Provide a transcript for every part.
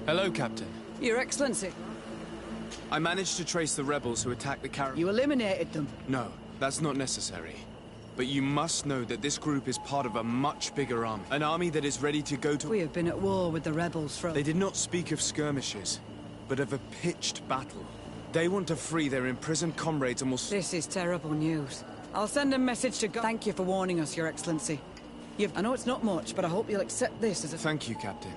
Hello, Captain. Your Excellency. I managed to trace the rebels who attacked the caravan. You eliminated them. No, that's not necessary. But you must know that this group is part of a much bigger army. An army that is ready to go to... We have been at war with the rebels from... They did not speak of skirmishes, but of a pitched battle. They want to free their imprisoned comrades and will... This is terrible news. I'll send a message to God. Thank you for warning us, Your Excellency. I know it's not much, but I hope you'll accept this as a... Thank you, Captain.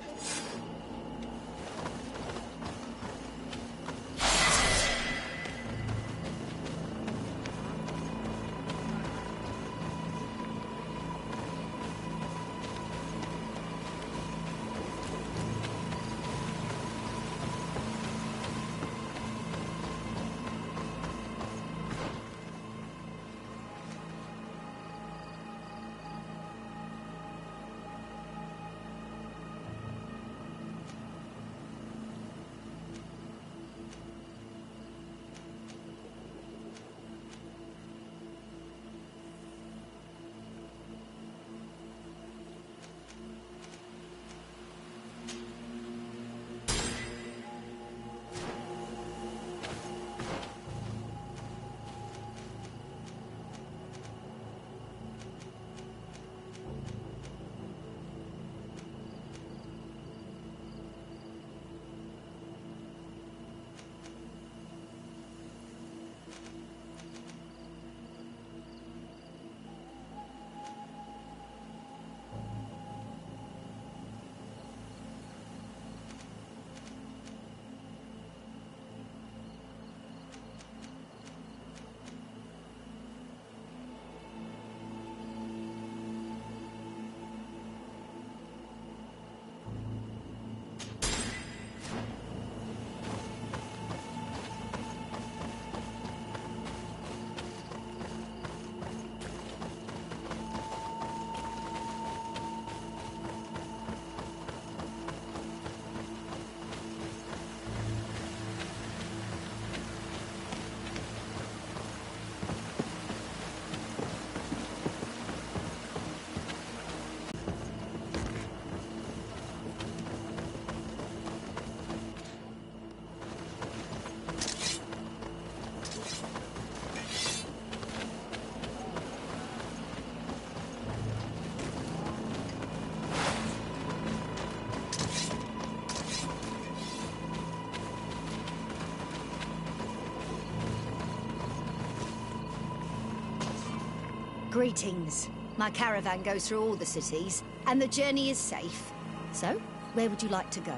Greetings. My caravan goes through all the cities, and the journey is safe. So, where would you like to go?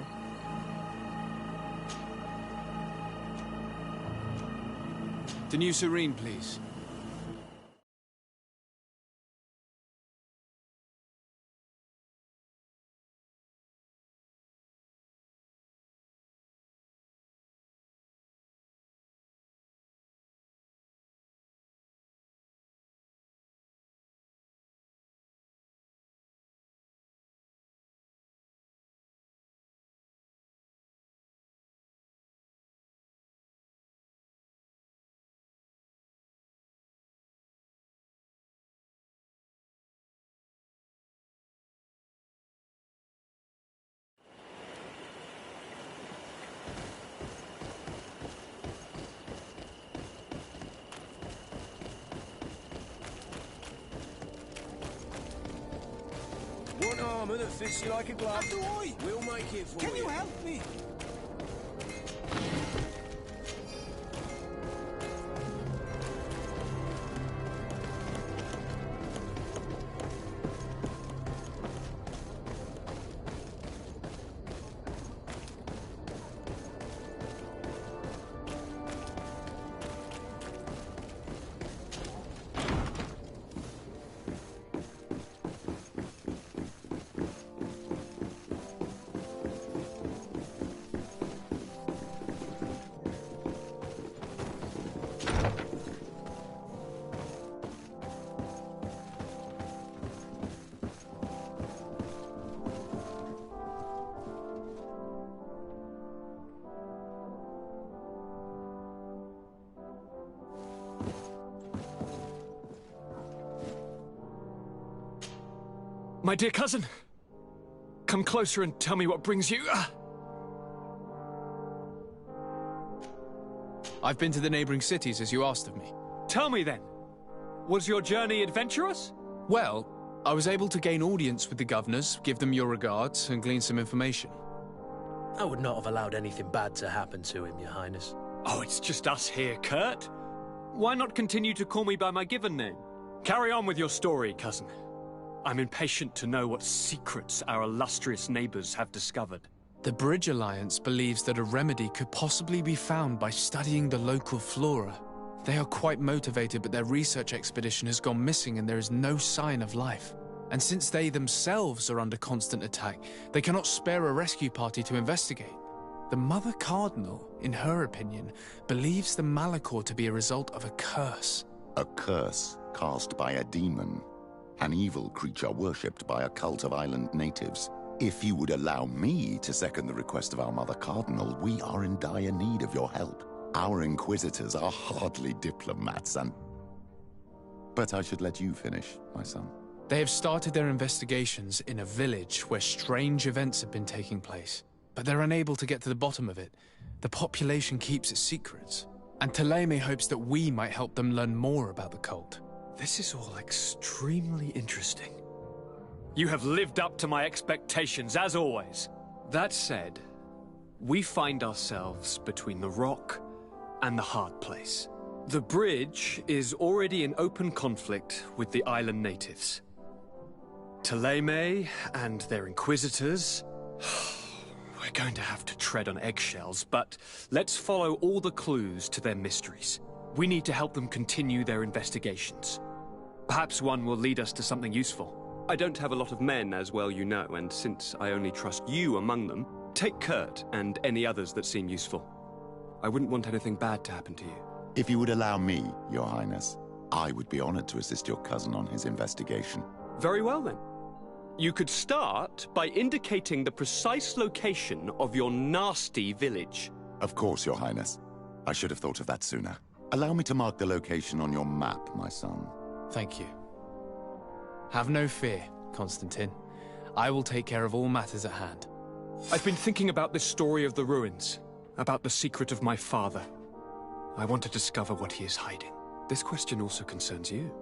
To New Serene, please. Want armour that fits you like a glove? Do I? We'll make it for you. Can you help me? My dear cousin, come closer and tell me what brings you... I've been to the neighboring cities as you asked of me. Tell me then, was your journey adventurous? Well, I was able to gain audience with the governors, give them your regards, and glean some information. I would not have allowed anything bad to happen to him, Your Highness. Oh, it's just us here, Kurt. Why not continue to call me by my given name? Carry on with your story, cousin. I'm impatient to know what secrets our illustrious neighbors have discovered. The Bridge Alliance believes that a remedy could possibly be found by studying the local flora. They are quite motivated, but their research expedition has gone missing and there is no sign of life. And since they themselves are under constant attack, they cannot spare a rescue party to investigate. The Mother Cardinal, in her opinion, believes the Malachor to be a result of a curse. A curse cast by a demon. An evil creature worshipped by a cult of island natives. If you would allow me to second the request of our Mother Cardinal, we are in dire need of your help. Our inquisitors are hardly diplomats and... But I should let you finish, my son. They have started their investigations in a village where strange events have been taking place, but they're unable to get to the bottom of it. The population keeps its secrets, and Thélème hopes that we might help them learn more about the cult. This is all extremely interesting. You have lived up to my expectations, as always. That said, we find ourselves between the rock and the hard place. The bridge is already in open conflict with the island natives. Thélème and their inquisitors... We're going to have to tread on eggshells, but let's follow all the clues to their mysteries. We need to help them continue their investigations. Perhaps one will lead us to something useful. I don't have a lot of men, as well you know, and since I only trust you among them, take Kurt and any others that seem useful. I wouldn't want anything bad to happen to you. If you would allow me, Your Highness, I would be honored to assist your cousin on his investigation. Very well, then. You could start by indicating the precise location of your nasty village. Of course, Your Highness. I should have thought of that sooner. Allow me to mark the location on your map, my son. Thank you. Have no fear, Constantine. I will take care of all matters at hand. I've been thinking about this story of the ruins, about the secret of my father. I want to discover what he is hiding. This question also concerns you.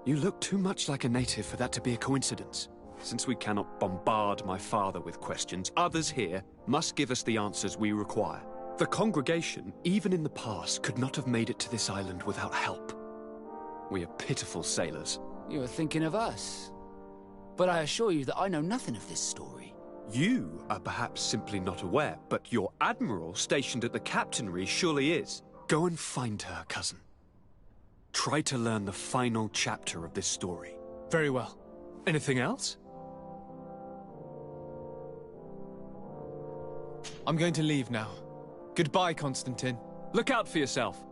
You look too much like a native for that to be a coincidence. Since we cannot bombard my father with questions, others here must give us the answers we require. The congregation, even in the past, could not have made it to this island without help. We are pitiful sailors. You are thinking of us. But I assure you that I know nothing of this story. You are perhaps simply not aware, but your admiral stationed at the captainry surely is. Go and find her, cousin. Try to learn the final chapter of this story. Very well. Anything else? I'm going to leave now. Goodbye, Constantine. Look out for yourself.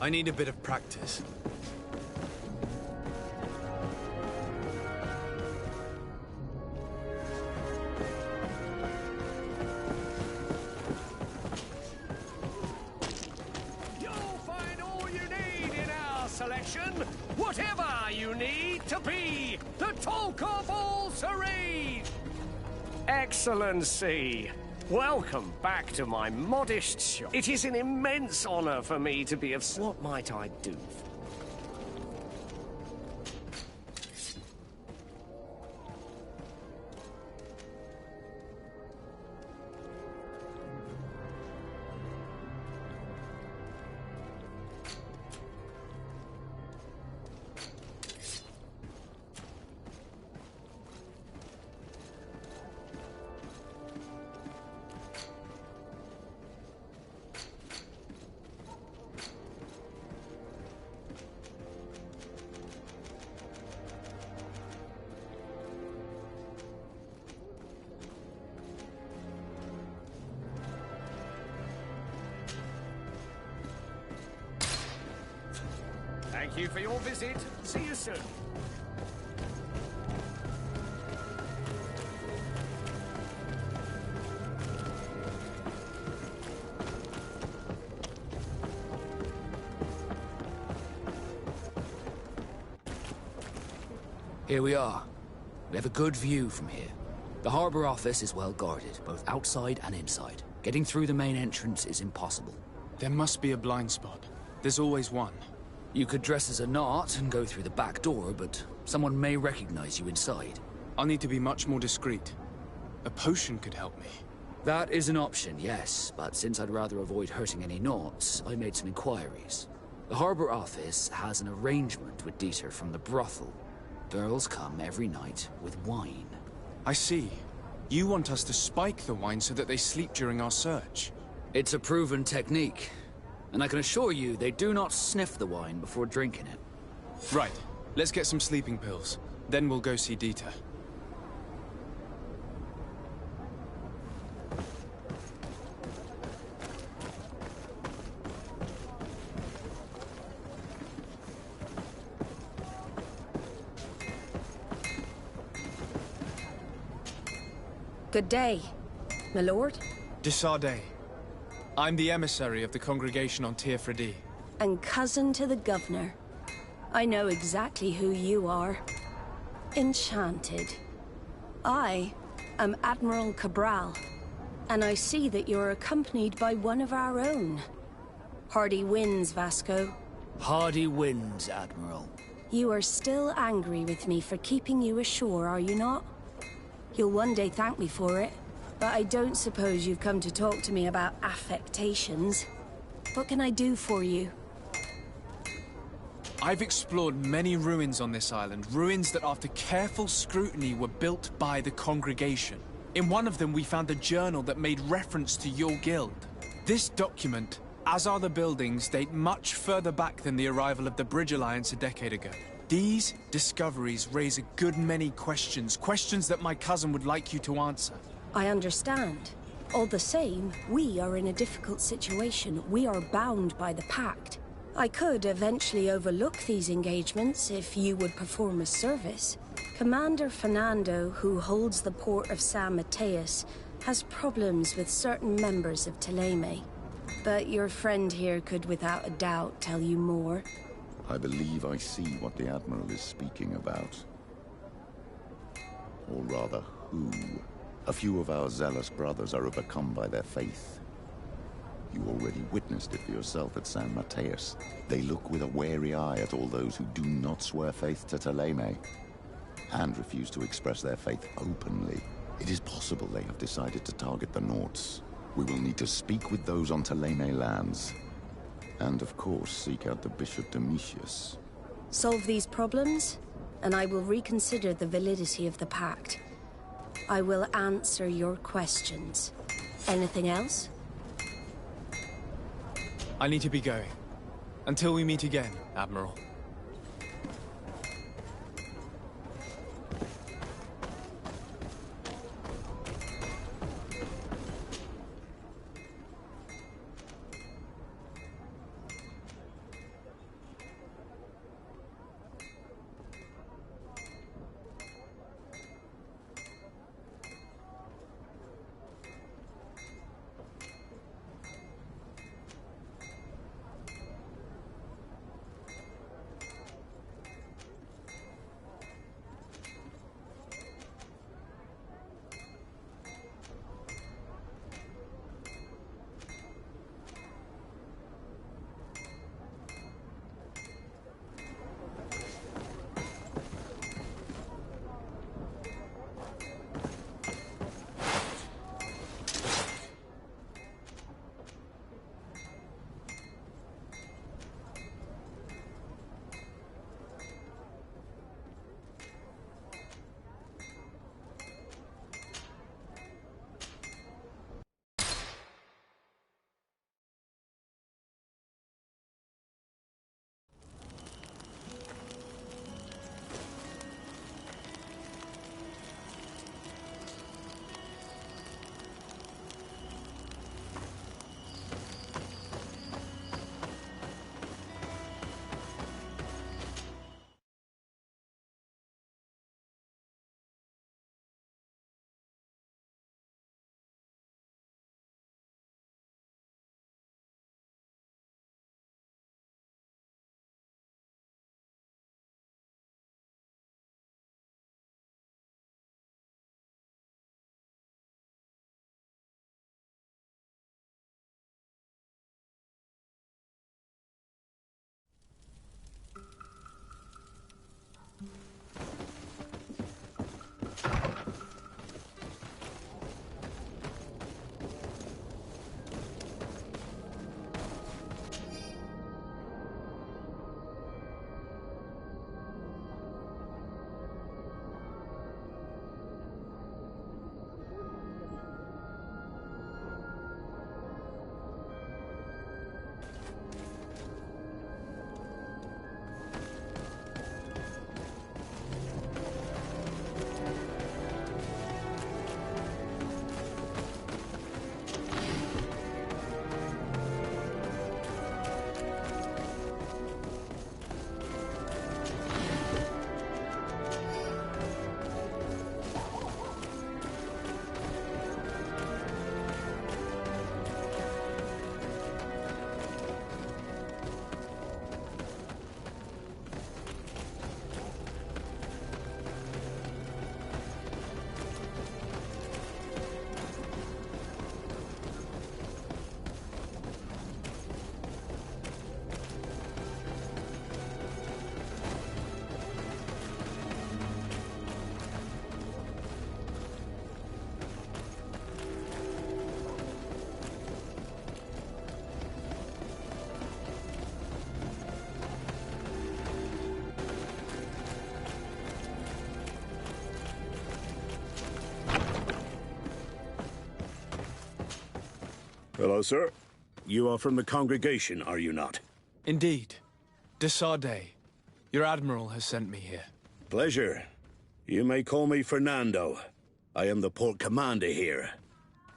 I need a bit of practice. You'll find all you need in our selection. Whatever you need to be the talk of all Serene. Excellency, welcome back to my modest shop. It is an immense honor for me to be of... What might I do? Thank you for your visit. See you soon. Here we are. We have a good view from here. The harbor office is well guarded, both outside and inside. Getting through the main entrance is impossible. There must be a blind spot. There's always one. You could dress as a knot and go through the back door, but someone may recognize you inside. I'll need to be much more discreet. A potion could help me. That is an option, yes, but since I'd rather avoid hurting any knots, I made some inquiries. The harbor office has an arrangement with Dieter from the brothel. Girls come every night with wine. I see. You want us to spike the wine so that they sleep during our search. It's a proven technique. And I can assure you, they do not sniff the wine before drinking it. Right. Let's get some sleeping pills. Then we'll go see Dieter. Good day, my lord. Desardet. I'm the emissary of the congregation on Teofredi. And cousin to the governor. I know exactly who you are. Enchanted. I am Admiral Cabral, and I see that you're accompanied by one of our own. Hardy winds, Vasco. Hardy winds, Admiral. You are still angry with me for keeping you ashore, are you not? You'll one day thank me for it, but I don't suppose you've come to talk to me about affectations. What can I do for you? I've explored many ruins on this island, ruins that after careful scrutiny were built by the congregation. In one of them we found a journal that made reference to your guild. This document, as are the buildings, date much further back than the arrival of the Bridge Alliance a decade ago. These discoveries raise a good many questions, questions that my cousin would like you to answer. I understand. All the same, we are in a difficult situation. We are bound by the pact. I could eventually overlook these engagements if you would perform a service. Commander Fernando, who holds the port of San Mateus, has problems with certain members of Teleme. But your friend here could without a doubt tell you more. I believe I see what the Admiral is speaking about. Or rather, who. A few of our zealous brothers are overcome by their faith. You already witnessed it for yourself at San Mateus. They look with a wary eye at all those who do not swear faith to Teleme, and refuse to express their faith openly. It is possible they have decided to target the Nords. We will need to speak with those on Teleme lands. And of course, seek out the Bishop Domitius. Solve these problems, and I will reconsider the validity of the pact. I will answer your questions. Anything else? I need to be going. Until we meet again, Admiral. Hello, sir. You are from the congregation, are you not? Indeed. De Sardet. Your admiral has sent me here. Pleasure. You may call me Fernando. I am the port commander here.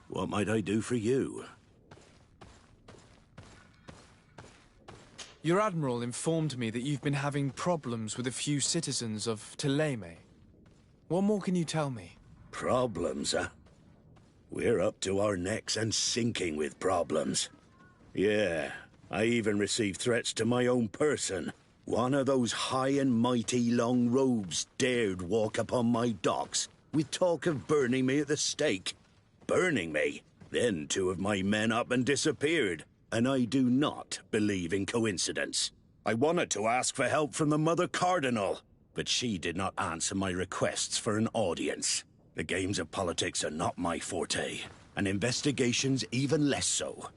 What might I do for you? Your admiral informed me that you've been having problems with a few citizens of Teleme. What more can you tell me? Problems, huh? We're up to our necks and sinking with problems. Yeah, I even received threats to my own person. One of those high and mighty long robes dared walk upon my docks with talk of burning me at the stake. Burning me? Then 2 of my men up and disappeared, and I do not believe in coincidence. I wanted to ask for help from the Mother Cardinal, but she did not answer my requests for an audience. The games of politics are not my forte, and investigations even less so.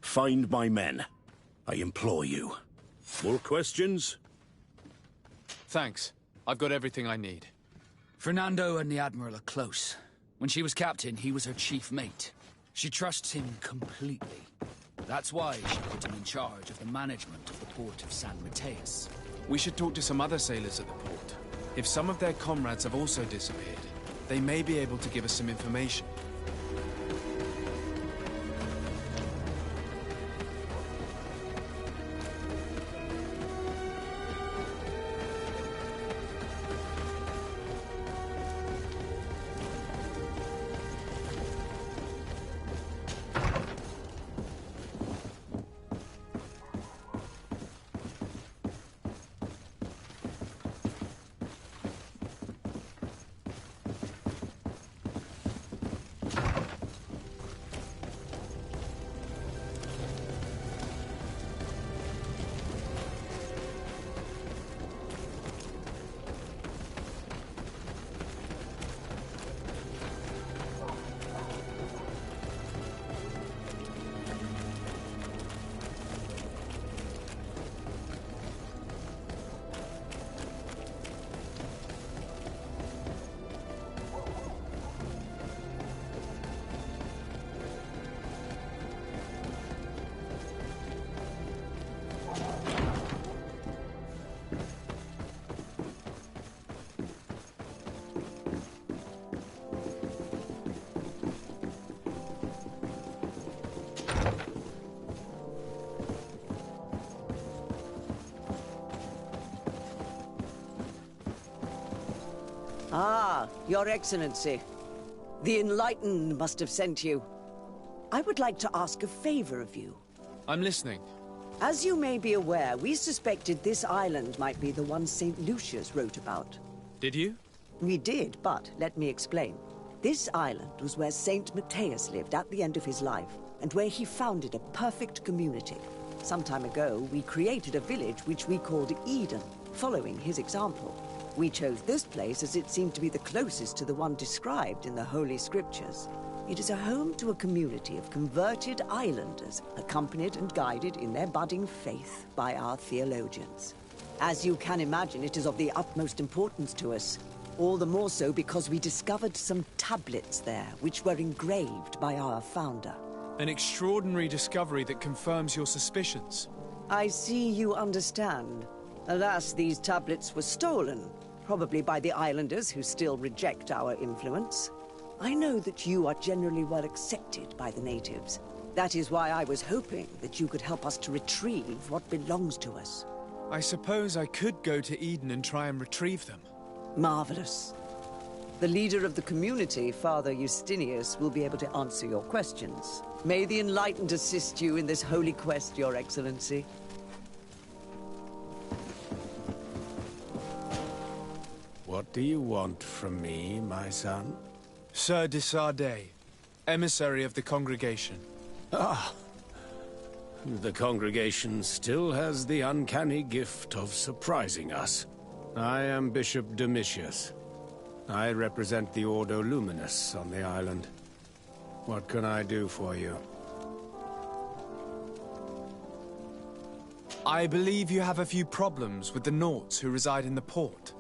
Find my men. I implore you. More questions? Thanks. I've got everything I need. Fernando and the Admiral are close. When she was captain, he was her chief mate. She trusts him completely. That's why she put him in charge of the management of the port of San Mateus. We should talk to some other sailors at the port. If some of their comrades have also disappeared, they may be able to give us some information. Ah, Your Excellency. The Enlightened must have sent you. I would like to ask a favor of you. I'm listening. As you may be aware, we suspected this island might be the one St. Lucius wrote about. Did you? We did, but let me explain. This island was where St. Mateus lived at the end of his life, and where he founded a perfect community. Some time ago, we created a village which we called Eden, following his example. We chose this place as it seemed to be the closest to the one described in the Holy Scriptures. It is a home to a community of converted islanders, accompanied and guided in their budding faith by our theologians. As you can imagine, it is of the utmost importance to us. All the more so because we discovered some tablets there, which were engraved by our founder. An extraordinary discovery that confirms your suspicions. I see you understand. Alas, these tablets were stolen, probably by the islanders who still reject our influence. I know that you are generally well accepted by the natives. That is why I was hoping that you could help us to retrieve what belongs to us. I suppose I could go to Eden and try and retrieve them. Marvelous. The leader of the community, Father Justinius, will be able to answer your questions. May the Enlightened assist you in this holy quest, Your Excellency. What do you want from me, my son? Sir de Sardet, emissary of the congregation. Ah, the congregation still has the uncanny gift of surprising us. I am Bishop Domitius. I represent the Ordo Luminous on the island. What can I do for you? I believe you have a few problems with the Nauts who reside in the port.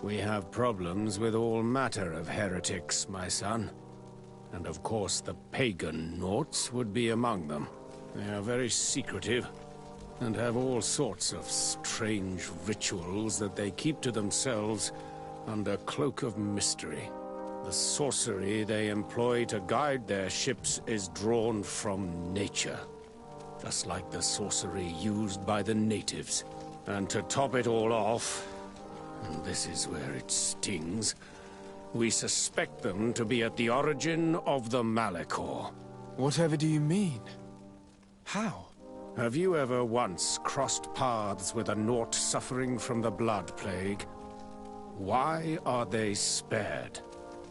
We have problems with all matter of heretics, my son. And of course the pagan Nauts would be among them. They are very secretive, and have all sorts of strange rituals that they keep to themselves under cloak of mystery. The sorcery they employ to guide their ships is drawn from nature, just like the sorcery used by the natives. And to top it all off, and this is where it stings, we suspect them to be at the origin of the Malachor. Whatever do you mean? How? Have you ever once crossed paths with a Naut suffering from the Blood Plague? Why are they spared?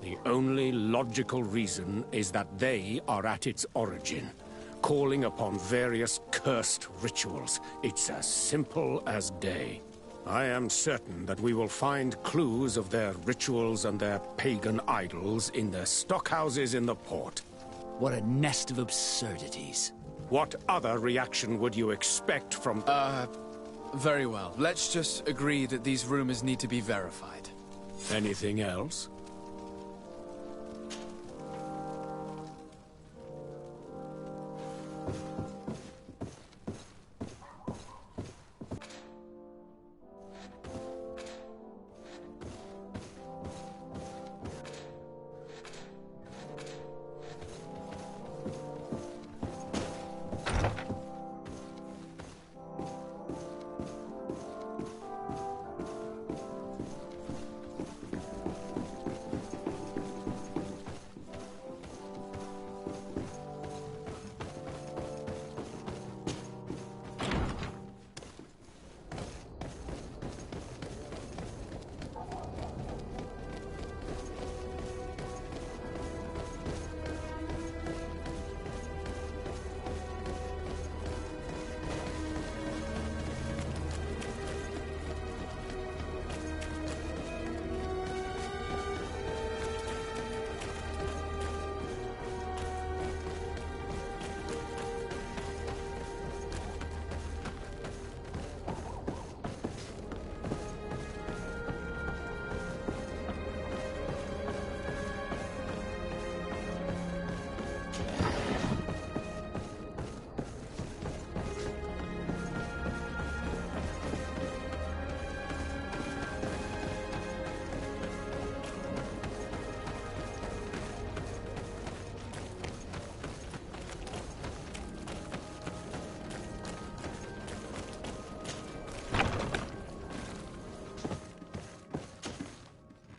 The only logical reason is that they are at its origin, calling upon various cursed rituals. It's as simple as day. I am certain that we will find clues of their rituals and their pagan idols in their stockhouses in the port. What a nest of absurdities. What other reaction would you expect from... Very well. Let's just agree that these rumors need to be verified. Anything else?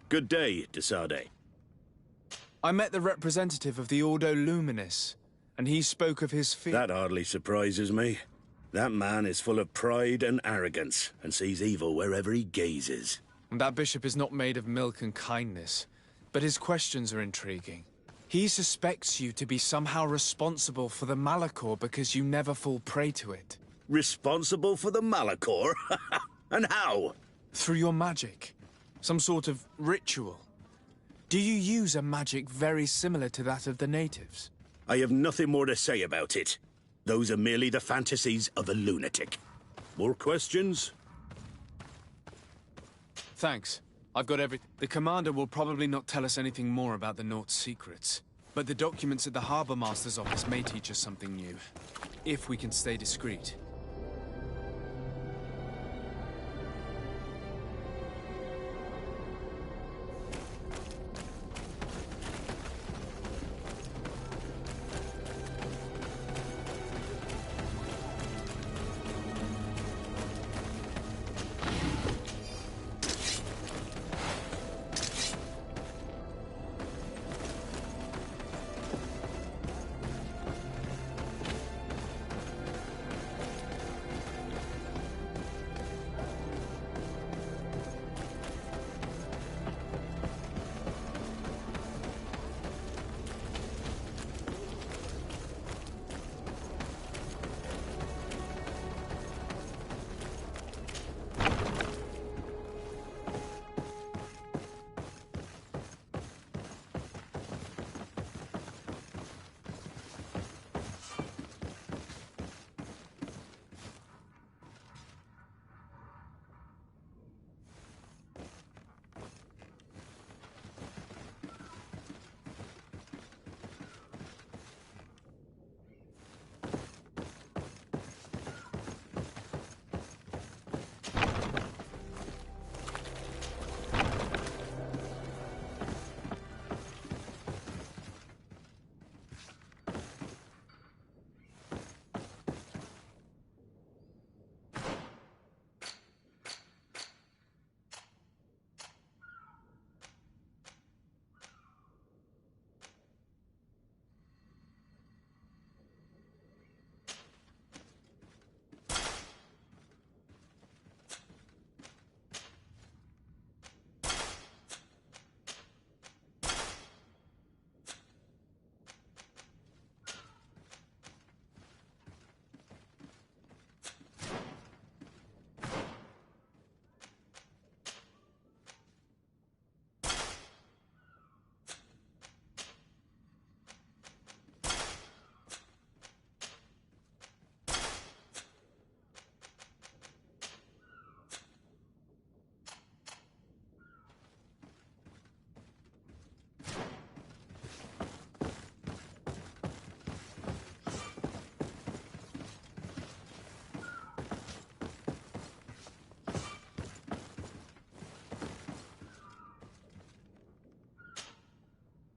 Good day, Desade. I met the representative of the Ordo Luminis, and he spoke of his fear. That hardly surprises me. That man is full of pride and arrogance, and sees evil wherever he gazes. And that bishop is not made of milk and kindness, but his questions are intriguing. He suspects you to be somehow responsible for the Malachor because you never fall prey to it. Responsible for the Malachor? And how? Through your magic. Some sort of ritual. Do you use a magic very similar to that of the natives? I have nothing more to say about it. Those are merely the fantasies of a lunatic. More questions? Thanks. I've got everything. The commander will probably not tell us anything more about the Naut's secrets. But the documents at the Harbour Master's office may teach us something new. If we can stay discreet.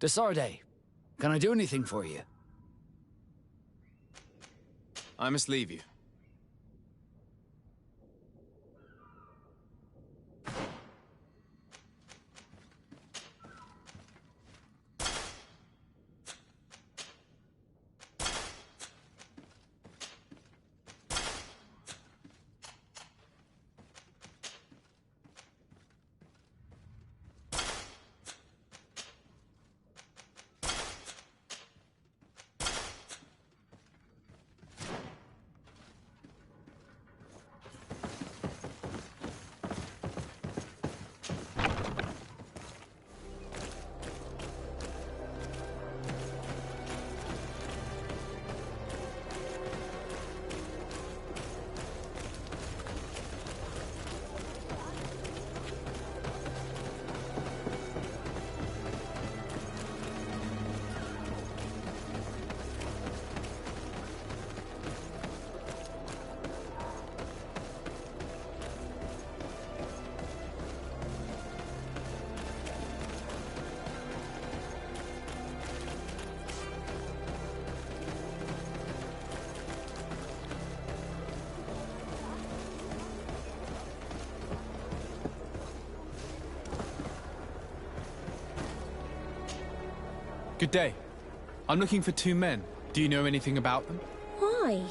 Desarde, can I do anything for you? I must leave you. Good day. I'm looking for 2 men. Do you know anything about them? Why?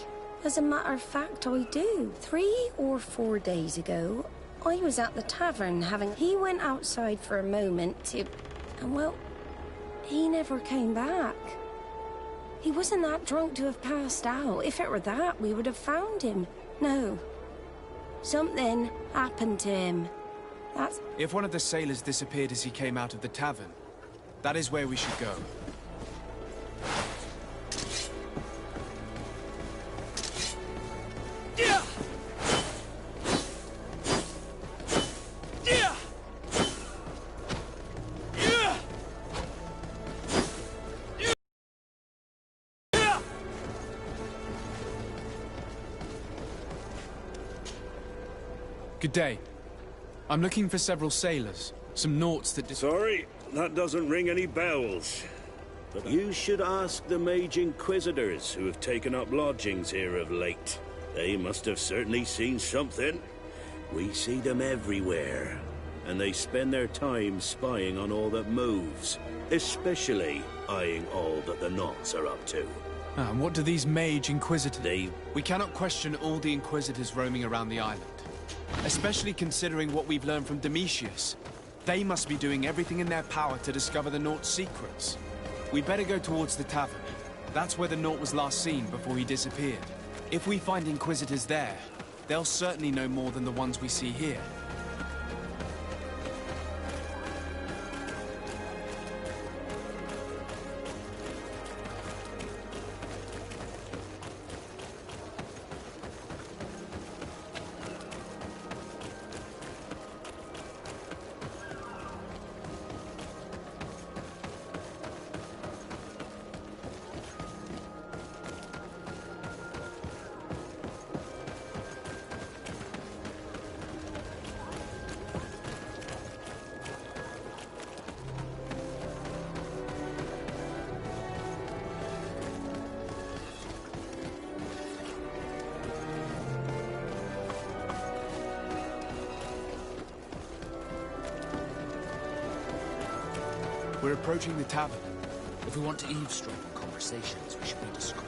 As a matter of fact, I do. 3 or 4 days ago, I was at the tavern having... He went outside for a moment to... And well, he never came back. He wasn't that drunk to have passed out. If it were that, we would have found him. No. Something happened to him. That's... If one of the sailors disappeared as he came out of the tavern, that is where we should go. Good day. I'm looking for several sailors. Some naughts that... Sorry, that doesn't ring any bells. But you should ask the Mage Inquisitors who have taken up lodgings here of late. They must have certainly seen something. We see them everywhere, and they spend their time spying on all that moves, especially eyeing all that the Knots are up to. And what do these Mage Inquisitors... We cannot question all the Inquisitors roaming around the island. Especially considering what we've learned from Domitius. They must be doing everything in their power to discover the Naught's secrets. We'd better go towards the tavern. That's where the Naught was last seen before he disappeared. If we find Inquisitors there, they'll certainly know more than the ones we see here. We're approaching the tavern. If we want to eavesdrop on conversations, we should be discreet.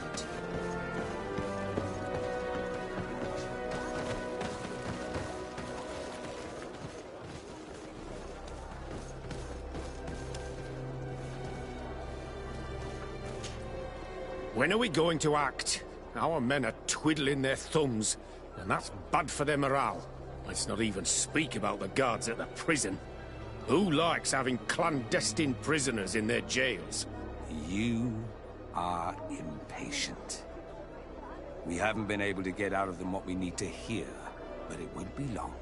When are we going to act? Our men are twiddling their thumbs, and that's bad for their morale. Let's not even speak about the guards at the prison. Who likes having clandestine prisoners in their jails? You are impatient. We haven't been able to get out of them what we need to hear, but it won't be long.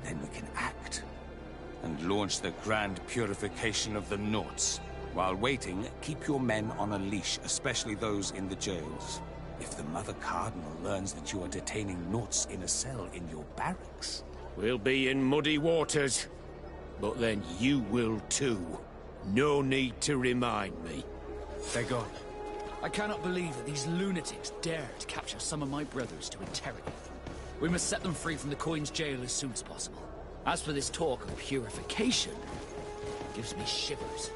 Then we can act, and launch the grand purification of the Naughts. While waiting, keep your men on a leash, especially those in the jails. If the Mother Cardinal learns that you are detaining Naughts in a cell in your barracks... We'll be in muddy waters. But then you will too. No need to remind me. They're gone. I cannot believe that these lunatics dared capture some of my brothers to interrogate them. We must set them free from the Coin's jail as soon as possible. As for this talk of purification, it gives me shivers.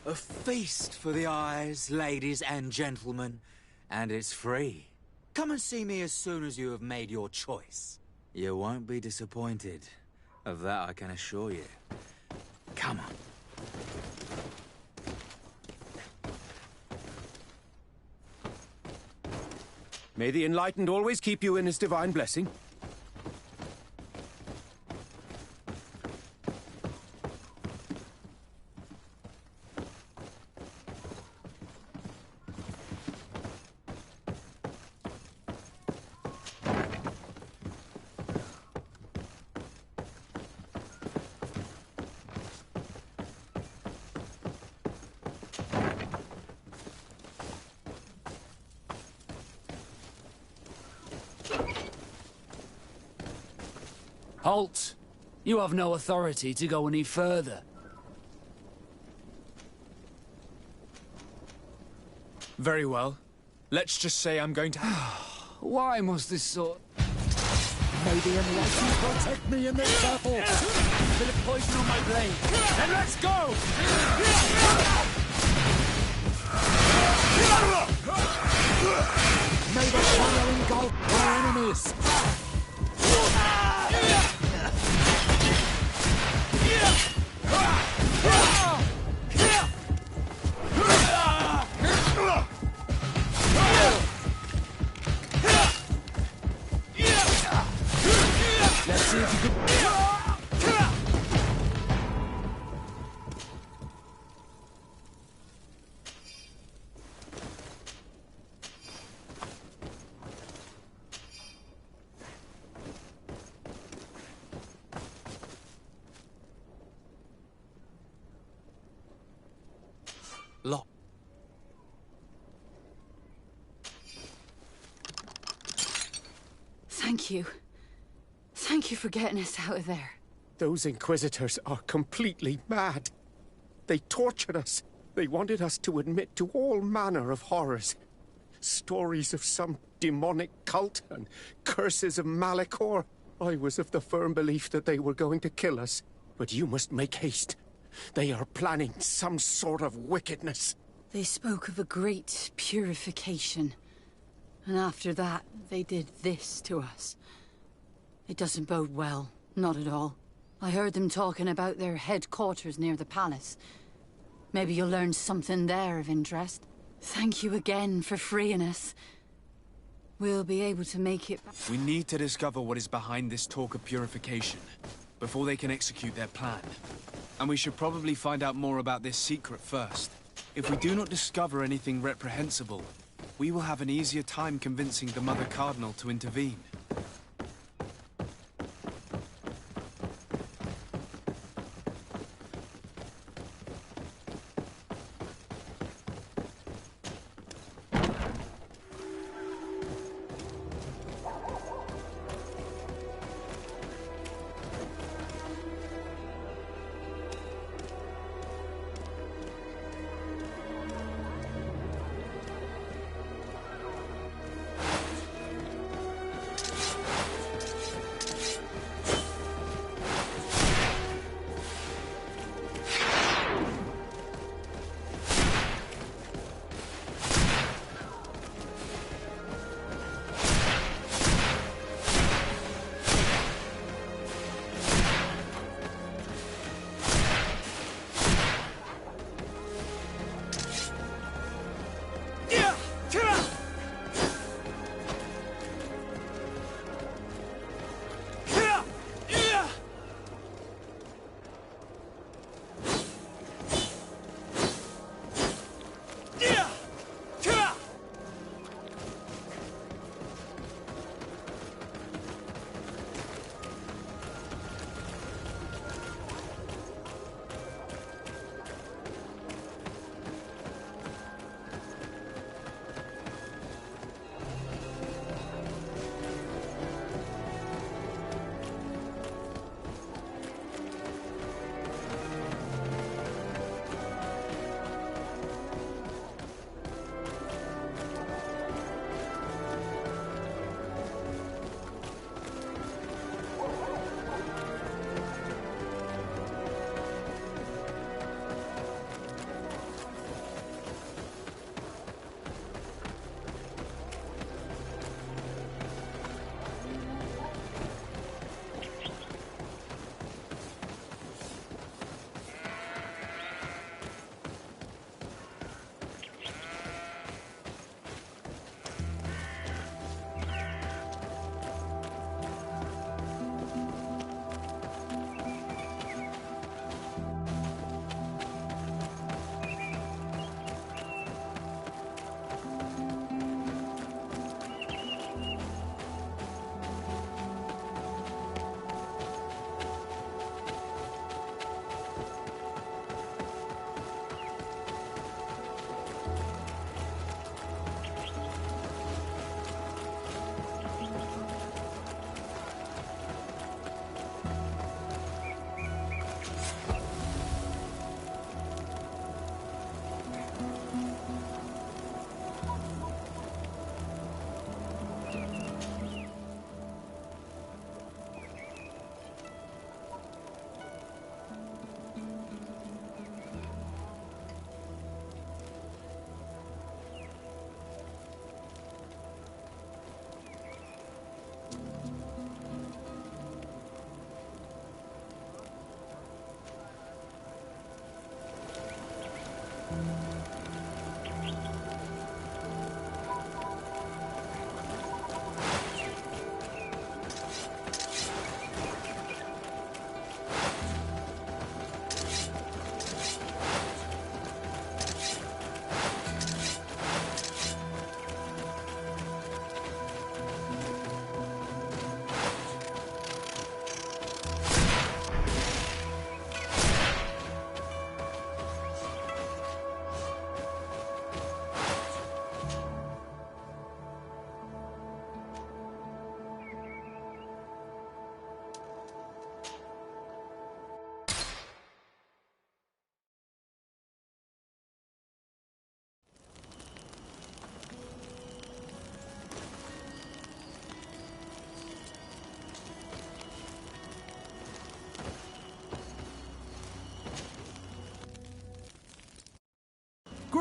A feast for the eyes, ladies and gentlemen, and it's free. Come and see me as soon as you have made your choice. You won't be disappointed. Of that I can assure you. Come on. May the Enlightened always keep you in his divine blessing. Halt! You have no authority to go any further. Very well. Let's just say I'm going to... Why must this sort... May the Enlightened protect me in this battle! A bit of poison on my blade. Then let's go! May the fire engulf our enemies! Let's see if you can... Lock. Thank you. Thank you for getting us out of there. Those Inquisitors are completely mad. They tortured us. They wanted us to admit to all manner of horrors. Stories of some demonic cult and curses of Malachor. I was of the firm belief that they were going to kill us. But you must make haste. They are planning some sort of wickedness. They spoke of a great purification. And after that, they did this to us. It doesn't bode well. Not at all. I heard them talking about their headquarters near the palace. Maybe you'll learn something there of interest. Thank you again for freeing us. We'll be able to make it... We need to discover what is behind this talk of purification, before they can execute their plan. And we should probably find out more about this secret first. If we do not discover anything reprehensible, we will have an easier time convincing the Mother Cardinal to intervene.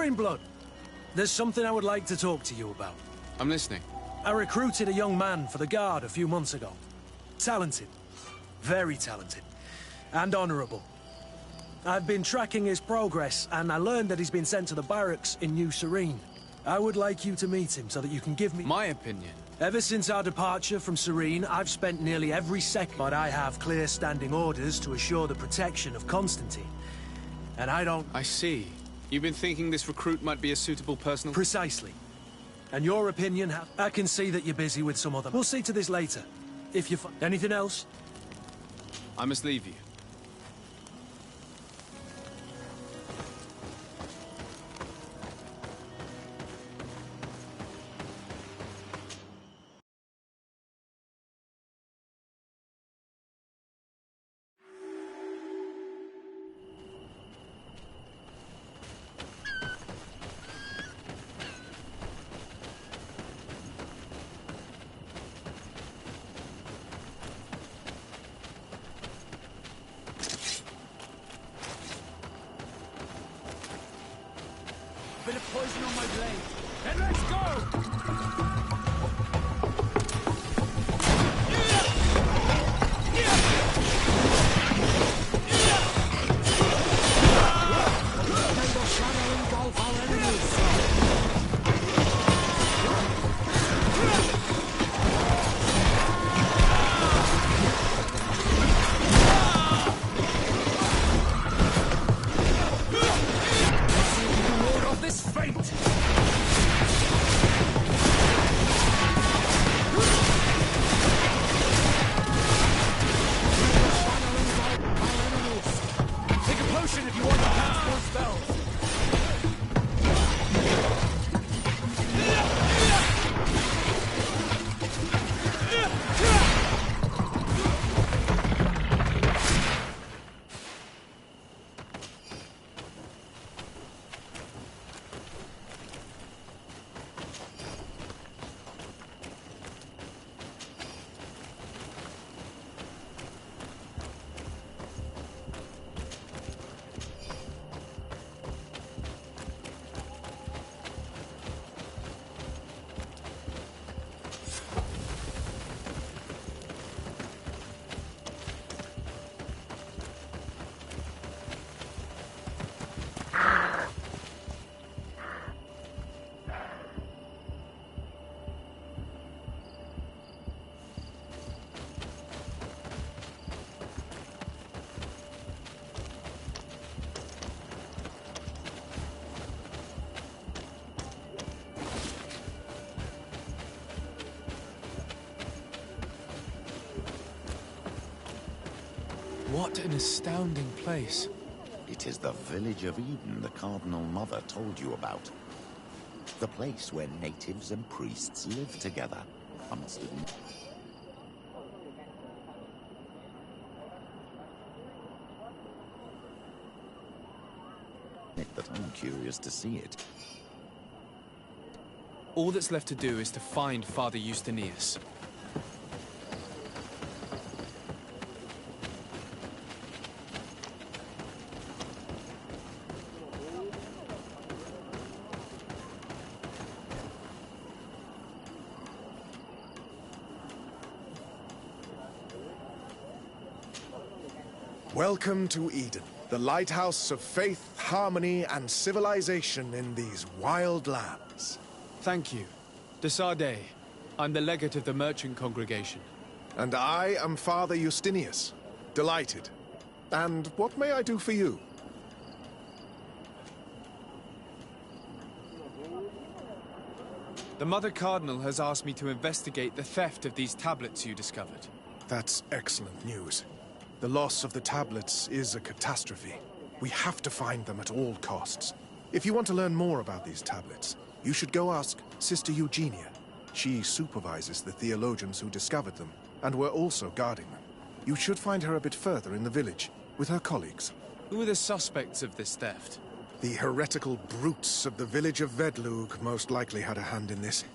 Greenblood, there's something I would like to talk to you about. I'm listening. I recruited a young man for the Guard a few months ago. Talented. Very talented. And honorable. I've been tracking his progress, and I learned that he's been sent to the barracks in New Serene. I would like you to meet him so that you can give me... My opinion? Ever since our departure from Serene, I've spent nearly every second... But I have clear standing orders to assure the protection of Constantine. And I don't... I see. You've been thinking this recruit might be a suitable personal... Precisely. And your opinion, I can see that you're busy with some other... We'll see to this later. If you... Anything else? I must leave you. Bit of poison on my blade. And let's go! What an astounding place. It is the village of Eden the Cardinal Mother told you about. The place where natives and priests live together. I must admit. That I'm curious to see it. All that's left to do is to find Father Justinius. Welcome to Eden, the lighthouse of faith, harmony, and civilization in these wild lands. Thank you. Desade. I'm the legate of the merchant congregation. And I am Father Justinius. Delighted. And what may I do for you? The Mother Cardinal has asked me to investigate the theft of these tablets you discovered. That's excellent news. The loss of the tablets is a catastrophe. We have to find them at all costs. If you want to learn more about these tablets, you should go ask Sister Eugenia. She supervises the theologians who discovered them, and were also guarding them. You should find her a bit further in the village, with her colleagues. Who are the suspects of this theft? The heretical brutes of the village of Vedlug most likely had a hand in this.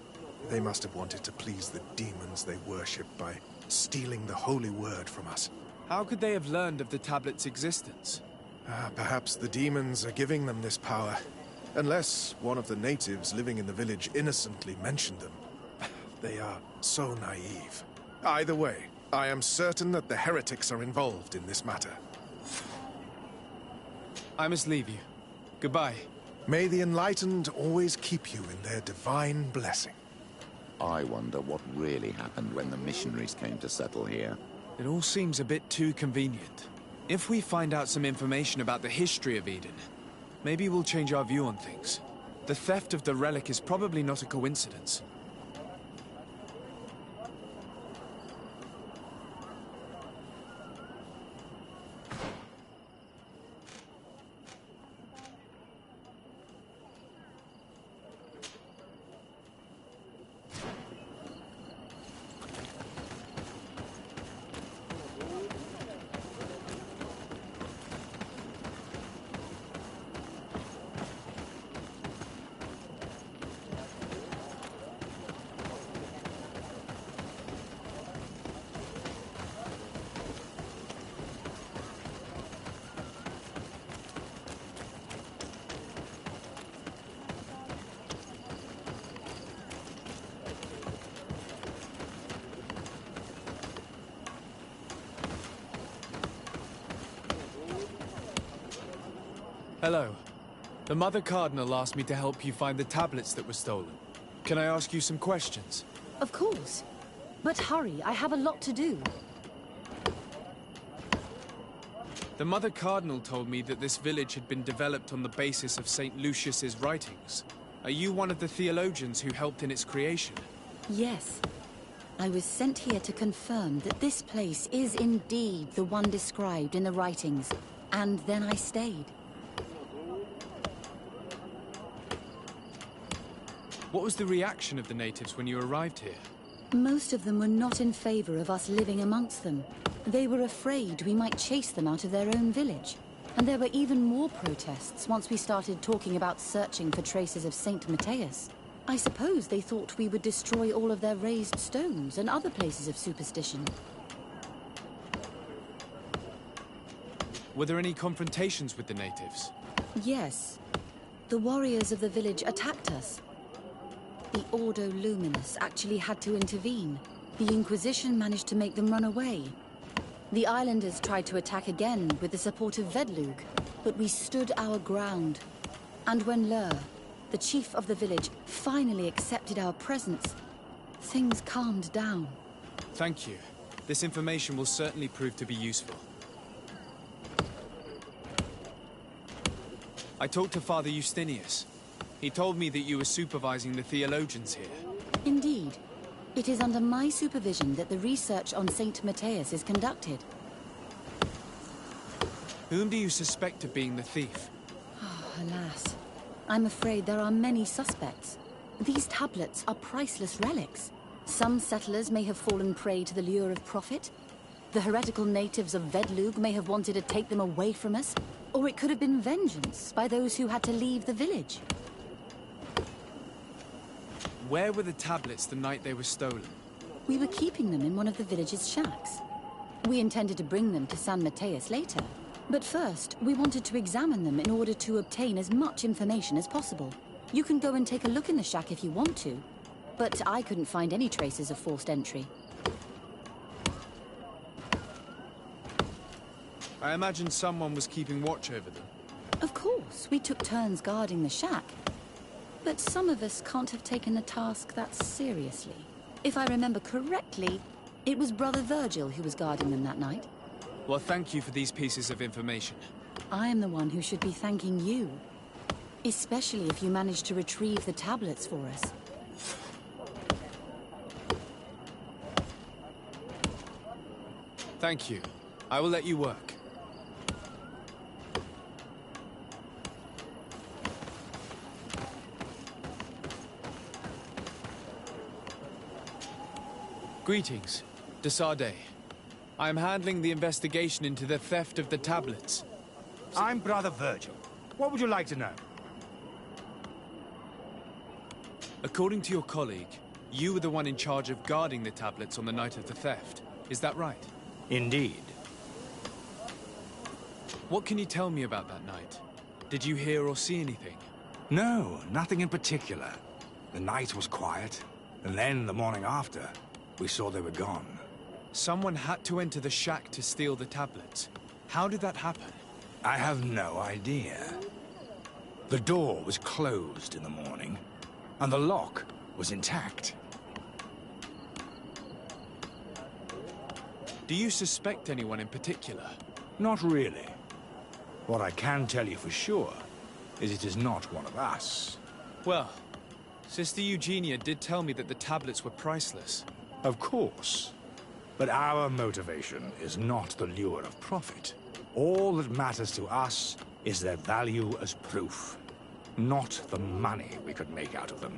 They must have wanted to please the demons they worship by stealing the holy word from us. How could they have learned of the tablet's existence? Perhaps the demons are giving them this power. Unless one of the natives living in the village innocently mentioned them. They are so naive. Either way, I am certain that the heretics are involved in this matter. I must leave you. Goodbye. May the enlightened always keep you in their divine blessing. I wonder what really happened when the missionaries came to settle here. It all seems a bit too convenient. If we find out some information about the history of Eden, maybe we'll change our view on things. The theft of the relic is probably not a coincidence. Hello. The Mother Cardinal asked me to help you find the tablets that were stolen. Can I ask you some questions? Of course. But hurry, I have a lot to do. The Mother Cardinal told me that this village had been developed on the basis of St. Lucius's writings. Are you one of the theologians who helped in its creation? Yes. I was sent here to confirm that this place is indeed the one described in the writings, and then I stayed. What was the reaction of the natives when you arrived here? Most of them were not in favor of us living amongst them. They were afraid we might chase them out of their own village. And there were even more protests once we started talking about searching for traces of Saint Matthias. I suppose they thought we would destroy all of their raised stones and other places of superstition. Were there any confrontations with the natives? Yes. The warriors of the village attacked us. The Ordo Luminous actually had to intervene. The Inquisition managed to make them run away. The islanders tried to attack again with the support of Vedlug, but we stood our ground. And when Lur, the chief of the village, finally accepted our presence, things calmed down. Thank you. This information will certainly prove to be useful. I talked to Father Justinius. He told me that you were supervising the theologians here. Indeed. It is under my supervision that the research on Saint Matthias is conducted. Whom do you suspect of being the thief? Oh, alas. I'm afraid there are many suspects. These tablets are priceless relics. Some settlers may have fallen prey to the lure of profit. The heretical natives of Vedlug may have wanted to take them away from us. Or it could have been vengeance by those who had to leave the village. Where were the tablets the night they were stolen? We were keeping them in one of the village's shacks. We intended to bring them to San Matthias later. But first, we wanted to examine them in order to obtain as much information as possible. You can go and take a look in the shack if you want to. But I couldn't find any traces of forced entry. I imagine someone was keeping watch over them. Of course, we took turns guarding the shack. But some of us can't have taken the task that seriously. If I remember correctly, it was Brother Virgil who was guarding them that night. Well, thank you for these pieces of information. I am the one who should be thanking you. Especially if you managed to retrieve the tablets for us. Thank you. I will let you work. Greetings, de Sardet. I am handling the investigation into the theft of the tablets. I'm Brother Virgil. What would you like to know? According to your colleague, you were the one in charge of guarding the tablets on the night of the theft. Is that right? Indeed. What can you tell me about that night? Did you hear or see anything? No, nothing in particular. The night was quiet, and then the morning after, we saw they were gone. Someone had to enter the shack to steal the tablets. How did that happen? I have no idea. The door was closed in the morning, and the lock was intact. Do you suspect anyone in particular? Not really. What I can tell you for sure is it is not one of us. Well, Sister Eugenia did tell me that the tablets were priceless. Of course. But our motivation is not the lure of profit. All that matters to us is their value as proof, not the money we could make out of them.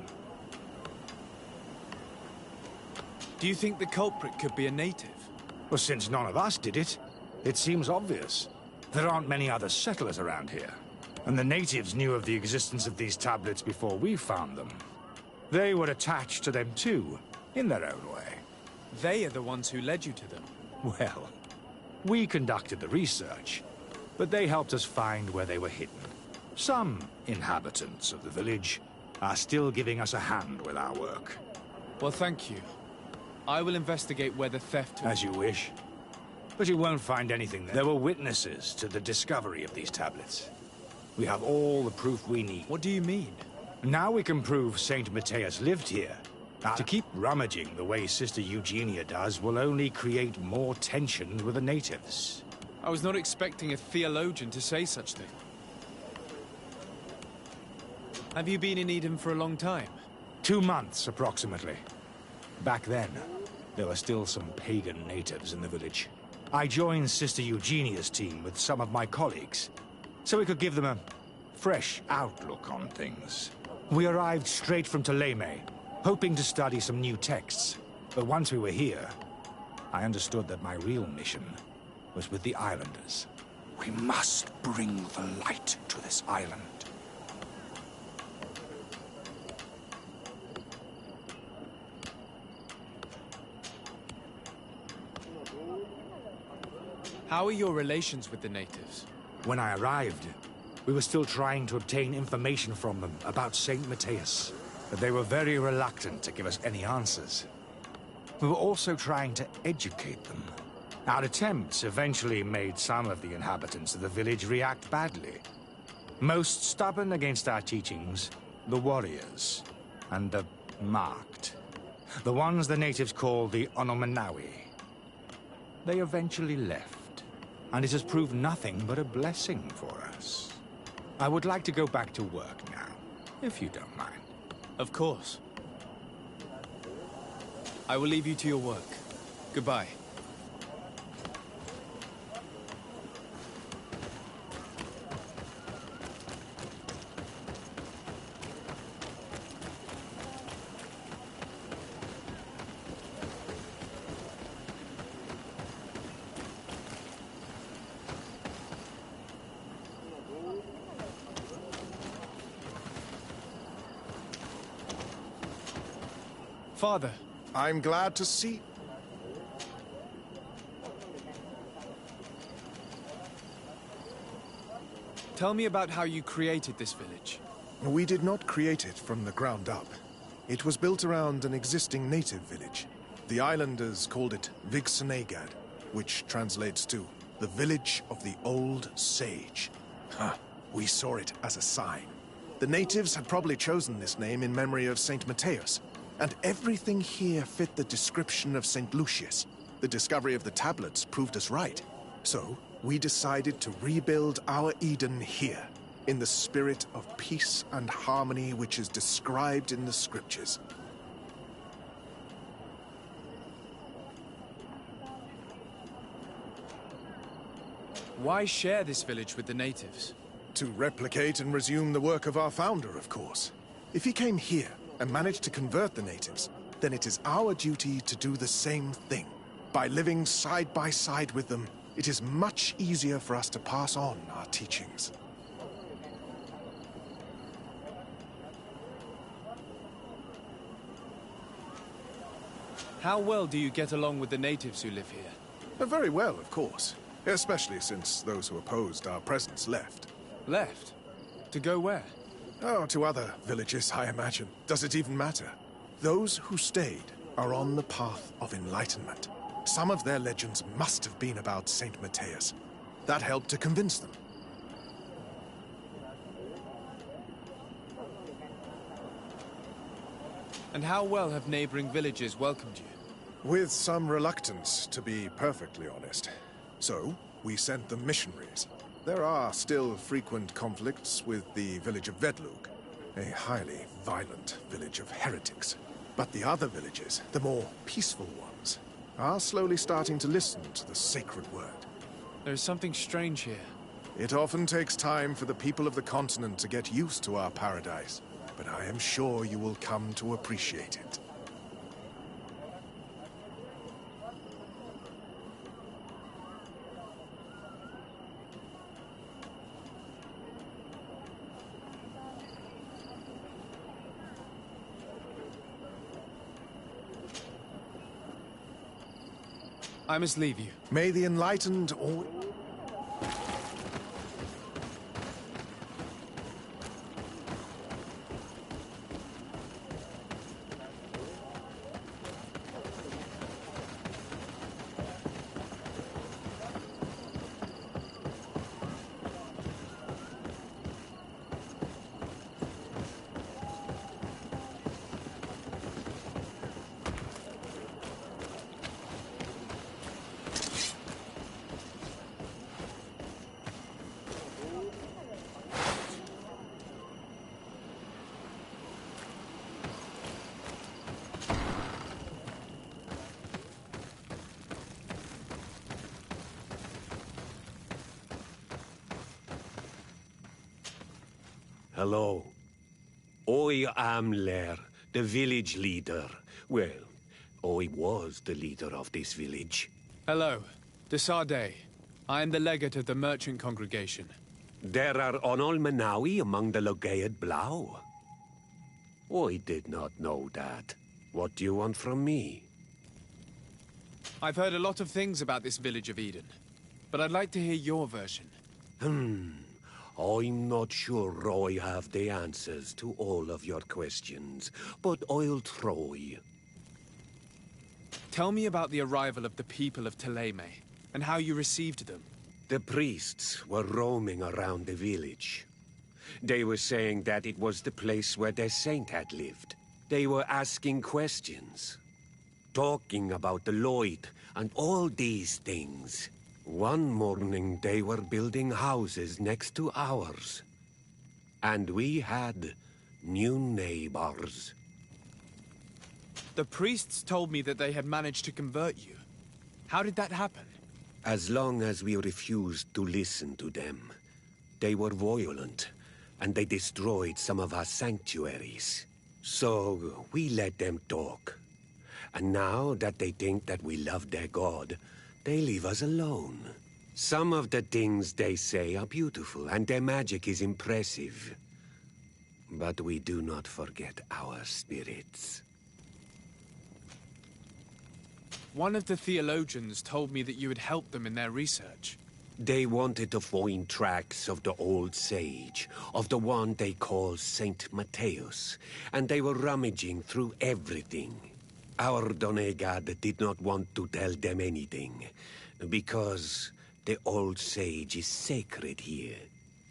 Do you think the culprit could be a native? Well, since none of us did it, it seems obvious. There aren't many other settlers around here, and the natives knew of the existence of these tablets before we found them. They were attached to them too, in their own way. They are the ones who led you to them. Well, we conducted the research, but they helped us find where they were hidden. Some inhabitants of the village are still giving us a hand with our work. Well, thank you. I will investigate where the theft... As you wish. But you won't find anything there. There were witnesses to the discovery of these tablets. We have all the proof we need. What do you mean? Now we can prove Saint Matthias lived here. To keep rummaging the way Sister Eugenia does will only create more tension with the natives. I was not expecting a theologian to say such thing. Have you been in Eden for a long time? 2 months, approximately. Back then, there were still some pagan natives in the village. I joined Sister Eugenia's team with some of my colleagues, so we could give them a fresh outlook on things. We arrived straight from Ptolemy, hoping to study some new texts. But once we were here, I understood that my real mission was with the islanders. We must bring the light to this island. How are your relations with the natives? When I arrived, we were still trying to obtain information from them about Saint Matthias, but they were very reluctant to give us any answers. We were also trying to educate them. Our attempts eventually made some of the inhabitants of the village react badly. Most stubborn against our teachings, the warriors, and the marked. The ones the natives call the Onomanawi. They eventually left, and it has proved nothing but a blessing for us. I would like to go back to work now, if you don't mind. Of course. I will leave you to your work. Goodbye. Father. I'm glad to see... Tell me about how you created this village. We did not create it from the ground up. It was built around an existing native village. The islanders called it Vixenagad, which translates to the Village of the Old Sage. We saw it as a sign. The natives had probably chosen this name in memory of Saint Matthias, and everything here fit the description of St. Lucius. The discovery of the tablets proved us right. So, we decided to rebuild our Eden here, in the spirit of peace and harmony which is described in the scriptures. Why share this village with the natives? To replicate and resume the work of our founder, of course. If he came here and managed to convert the natives, then it is our duty to do the same thing. By living side by side with them, it is much easier for us to pass on our teachings. How well do you get along with the natives who live here? Very well, of course. Especially since those who opposed our presence left. Left? To go where? Oh, to other villages, I imagine. Does it even matter? Those who stayed are on the path of enlightenment. Some of their legends must have been about Saint Matthias. That helped to convince them. And how well have neighboring villages welcomed you? With some reluctance, to be perfectly honest. So, we sent them missionaries. There are still frequent conflicts with the village of Vedlug, a highly violent village of heretics. But the other villages, the more peaceful ones, are slowly starting to listen to the sacred word. There is something strange here. It often takes time for the people of the continent to get used to our paradise, but I am sure you will come to appreciate it. I must leave you. May the enlightened or... Hello. I am Lair, the village leader. Well, I was the leader of this village. Hello. Desarde. I am the legate of the merchant congregation. There are Onol Manawi among the Logead Blau. I did not know that. What do you want from me? I've heard a lot of things about this village of Eden, but I'd like to hear your version. I'm not sure I have the answers to all of your questions, but I'll try. Tell me about the arrival of the people of Teleme, and how you received them. The priests were roaming around the village. They were saying that it was the place where their saint had lived. They were asking questions, talking about the Lloyd and all these things. One morning they were building houses next to ours. And we had new neighbors. The priests told me that they had managed to convert you. How did that happen? As long as we refused to listen to them, they were violent, and they destroyed some of our sanctuaries. So we let them talk. And now that they think that we love their god, they leave us alone. Some of the things they say are beautiful, and their magic is impressive. But we do not forget our spirits. One of the theologians told me that you had helped them in their research. They wanted to find tracks of the old sage, of the one they call Saint Matthias, and they were rummaging through everything. Our Donegad did not want to tell them anything, because the old sage is sacred here.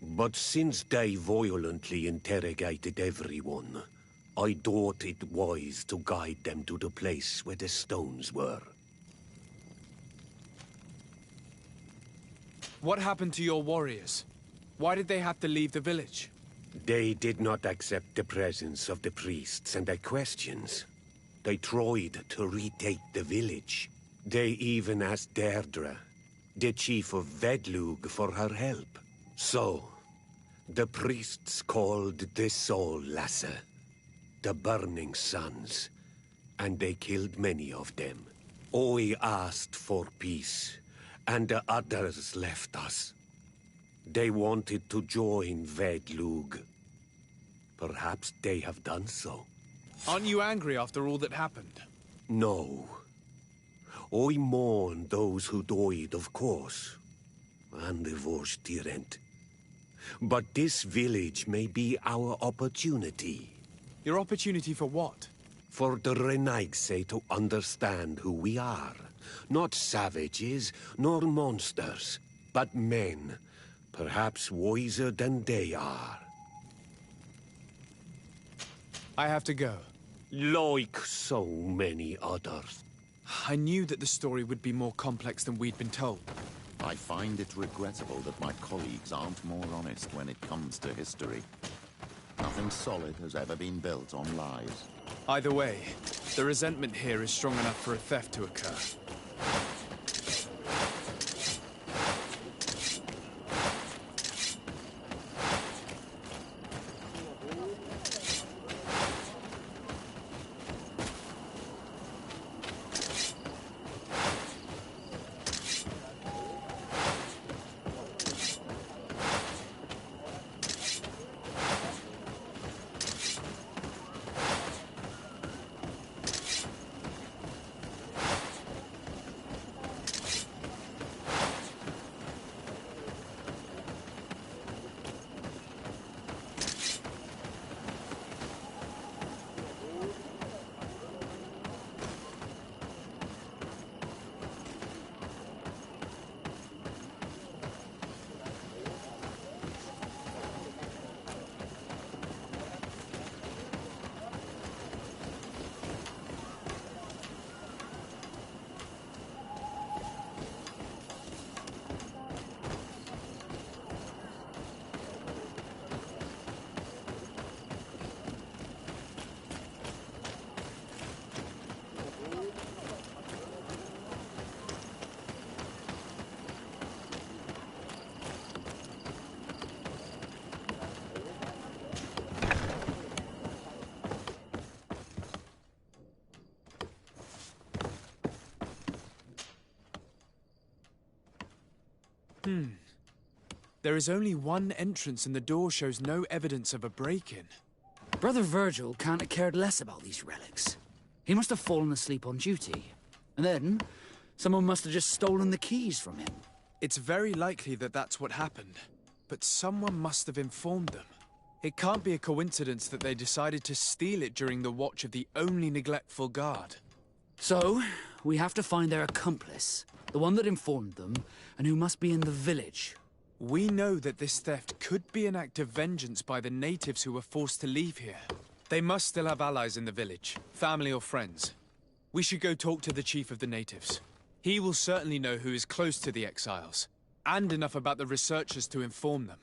But since they violently interrogated everyone, I thought it wise to guide them to the place where the stones were. What happened to your warriors? Why did they have to leave the village? They did not accept the presence of the priests and their questions. They tried to retake the village. They even asked Deirdre, the chief of Vedlug, for her help. So, the priests called the Soul Lasser, the Burning Suns, and they killed many of them. I asked for peace, and the others left us. They wanted to join Vedlug. Perhaps they have done so. Aren't you angry after all that happened? No. I mourn those who died, of course. And the Vorstyrent. But this village may be our opportunity. Your opportunity for what? For the Renaigse to understand who we are. Not savages, nor monsters, but men. Perhaps wiser than they are. I have to go. Like so many others. I knew that the story would be more complex than we'd been told. I find it regrettable that my colleagues aren't more honest when it comes to history. Nothing solid has ever been built on lies. Either way, the resentment here is strong enough for a theft to occur. There is only one entrance and the door shows no evidence of a break-in. Brother Virgil can't have cared less about these relics. He must have fallen asleep on duty. And then, someone must have just stolen the keys from him. It's very likely that that's what happened. But someone must have informed them. It can't be a coincidence that they decided to steal it during the watch of the only neglectful guard. So, we have to find their accomplice. The one that informed them, and who must be in the village. We know that this theft could be an act of vengeance by the natives who were forced to leave here. They must still have allies in the village, family or friends. We should go talk to the chief of the natives. He will certainly know who is close to the exiles, and enough about the researchers to inform them.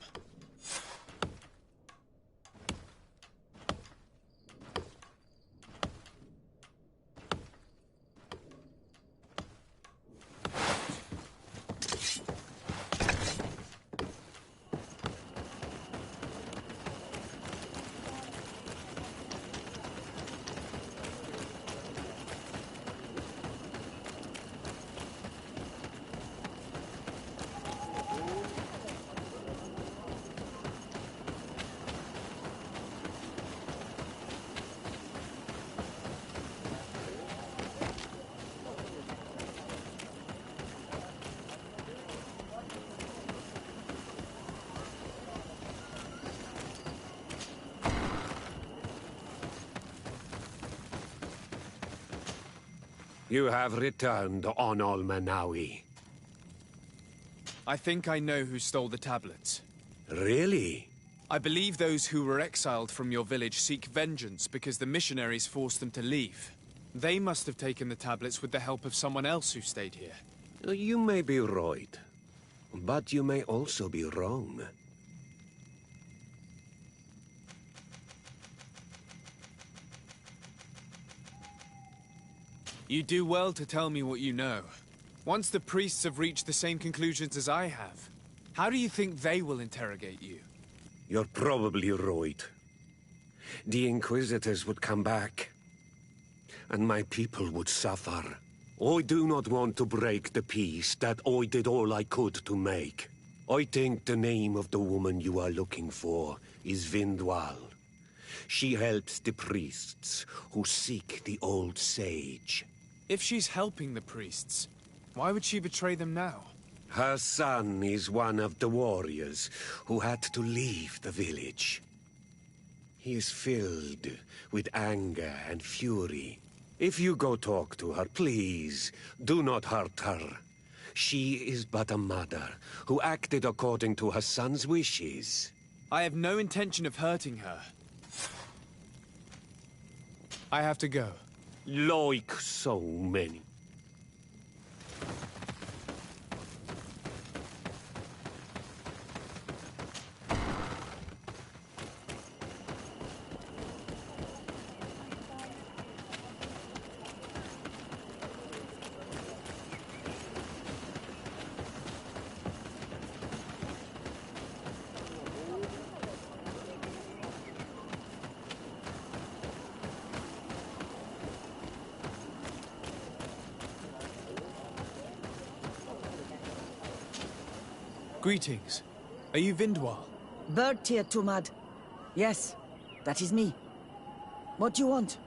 You have returned on Almanawi. I think I know who stole the tablets. Really? I believe those who were exiled from your village seek vengeance because the missionaries forced them to leave. They must have taken the tablets with the help of someone else who stayed here. You may be right, but you may also be wrong. You do well to tell me what you know. Once the priests have reached the same conclusions as I have, how do you think they will interrogate you? You're probably right. The Inquisitors would come back, and my people would suffer. I do not want to break the peace that I did all I could to make. I think the name of the woman you are looking for is Vindwal. She helps the priests who seek the old sage. If she's helping the priests, why would she betray them now? Her son is one of the warriors who had to leave the village. He is filled with anger and fury. If you go talk to her, please, do not hurt her. She is but a mother who acted according to her son's wishes. I have no intention of hurting her. I have to go. Like so many. Greetings. Are you Vindwal? Bertier Tumad. Yes, that is me. What do you want?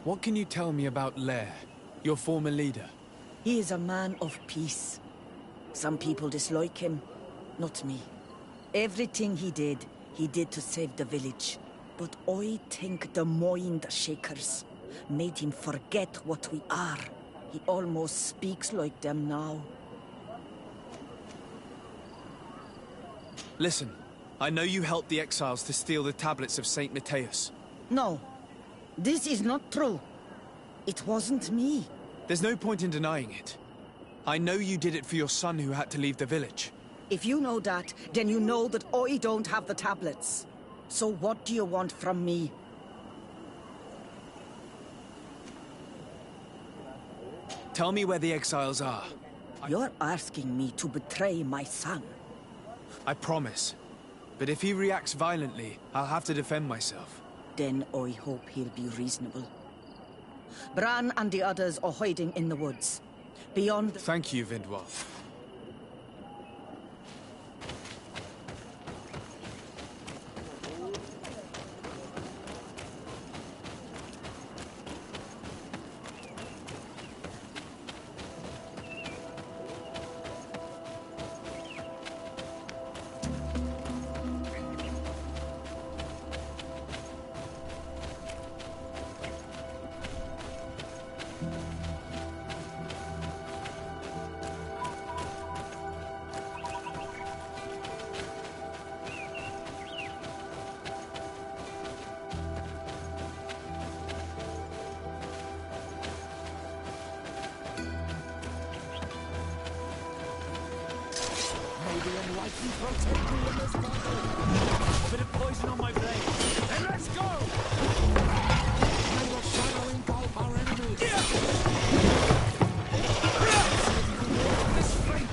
What can you tell me about Lair, your former leader? He is a man of peace. Some people dislike him, not me. Everything he did to save the village. But I think the Mind Shakers made him forget what we are. He almost speaks like them now. Listen, I know you helped the exiles to steal the tablets of Saint Matthias. No, this is not true. It wasn't me. There's no point in denying it. I know you did it for your son who had to leave the village. If you know that, then you know that I don't have the tablets. So what do you want from me? Tell me where the exiles are. You're asking me to betray my son. I promise. But if he reacts violently, I'll have to defend myself. Then I hope he'll be reasonable. Bran and the others are hiding in the woods. Beyond... Thank you, Vindwal. A bit of poison on my blade. Then let's go! May your shadow engulf our enemies. This fate!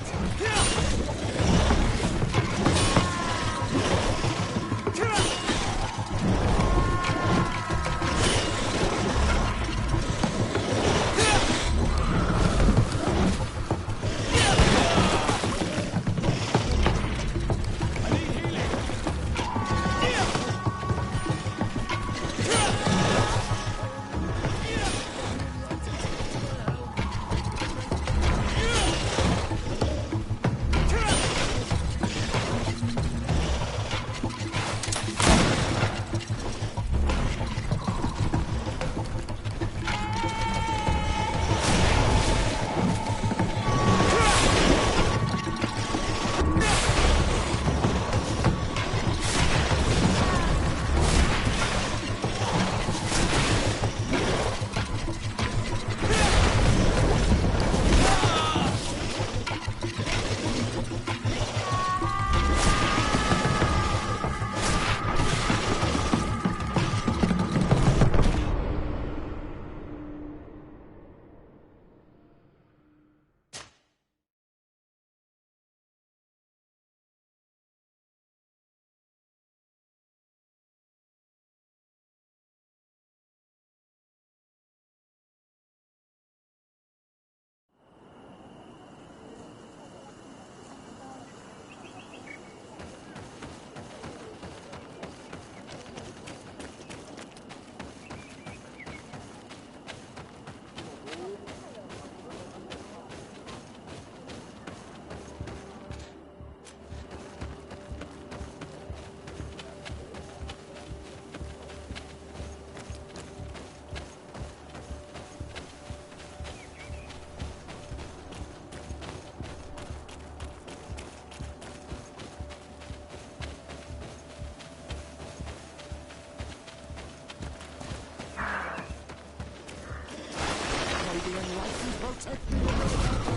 protect me in this battle.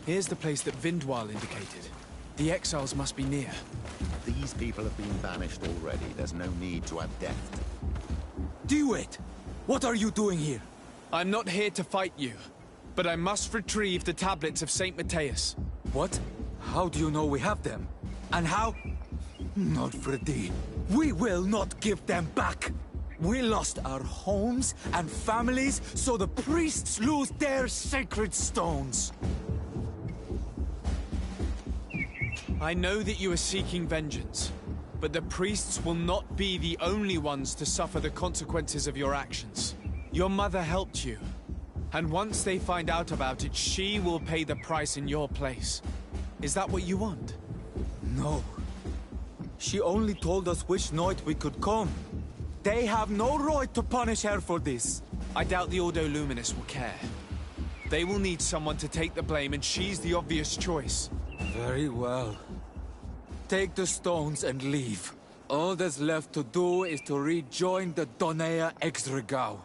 Here's the place that Vindwal indicated. The exiles must be near. These people have been banished already. There's no need to add death. Do it! What are you doing here? I'm not here to fight you, but I must retrieve the tablets of Saint Matthias. What? How do you know we have them? And how? Not Freddy. We will not give them back! We lost our homes and families, so the priests lose their sacred stones. I know that you are seeking vengeance, but the priests will not be the only ones to suffer the consequences of your actions. Your mother helped you, and once they find out about it, she will pay the price in your place. Is that what you want? No. She only told us which night we could come. They have no right to punish her for this. I doubt the Ordo Luminous will care. They will need someone to take the blame, and she's the obvious choice. Very well. Take the stones and leave. All that's left to do is to rejoin the Donea Exregao.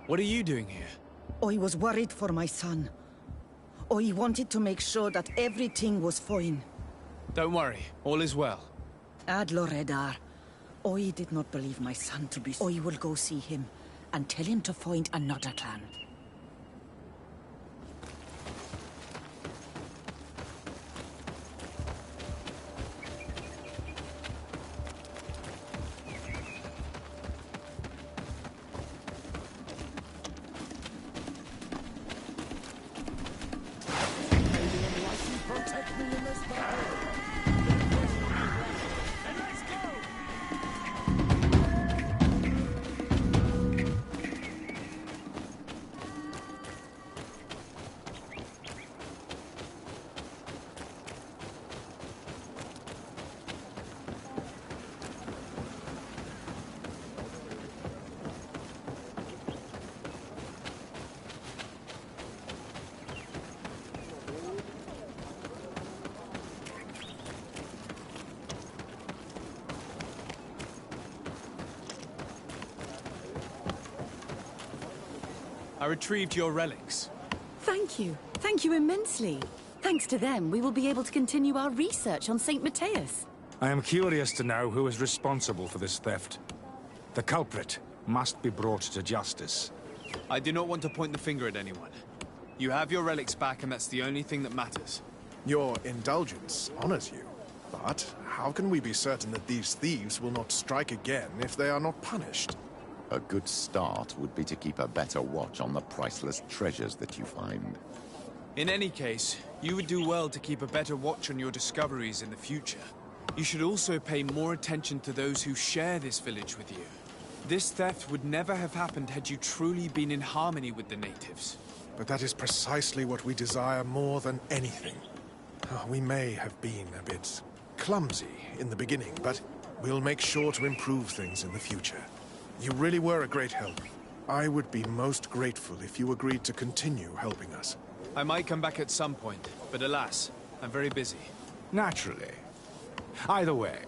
What are you doing here? I was worried for my son. I wanted to make sure that everything was fine. Don't worry, all is well. Ad Loredar, I did not believe my son to be... I will go see him and tell him to find another clan. Protect me in this battle. I retrieved your relics. Thank you. Thank you immensely. Thanks to them, we will be able to continue our research on Saint Matthias. I am curious to know who is responsible for this theft. The culprit must be brought to justice. I do not want to point the finger at anyone. You have your relics back, and that's the only thing that matters. Your indulgence honors you. But how can we be certain that these thieves will not strike again if they are not punished? A good start would be to keep a better watch on the priceless treasures that you find. In any case, you would do well to keep a better watch on your discoveries in the future. You should also pay more attention to those who share this village with you. This theft would never have happened had you truly been in harmony with the natives. But that is precisely what we desire more than anything. We may have been a bit clumsy in the beginning, but we'll make sure to improve things in the future. You really were a great help. I would be most grateful if you agreed to continue helping us. I might come back at some point, but alas, I'm very busy. Naturally. Either way,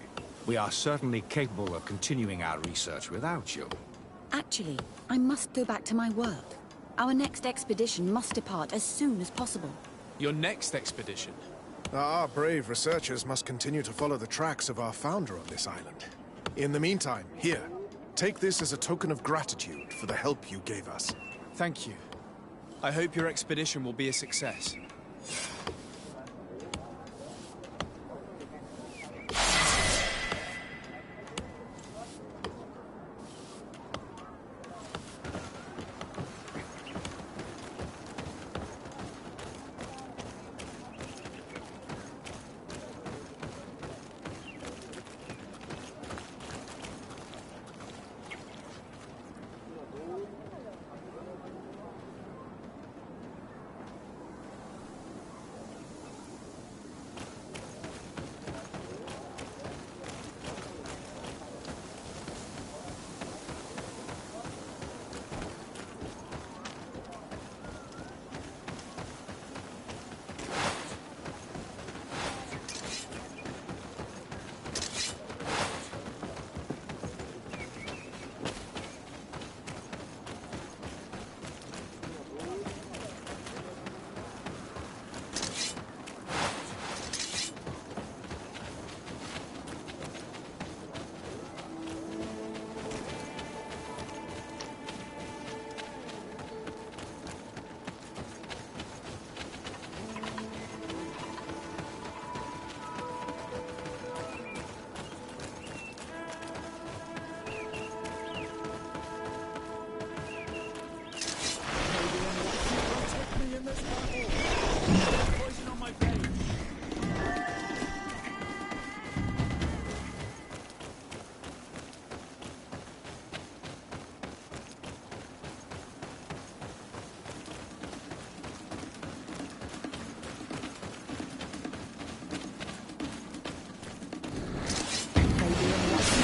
we are certainly capable of continuing our research without you. Actually, I must go back to my work. Our next expedition must depart as soon as possible. Your next expedition? Our brave researchers must continue to follow the tracks of our founder on this island. In the meantime, here, take this as a token of gratitude for the help you gave us. Thank you. I hope your expedition will be a success.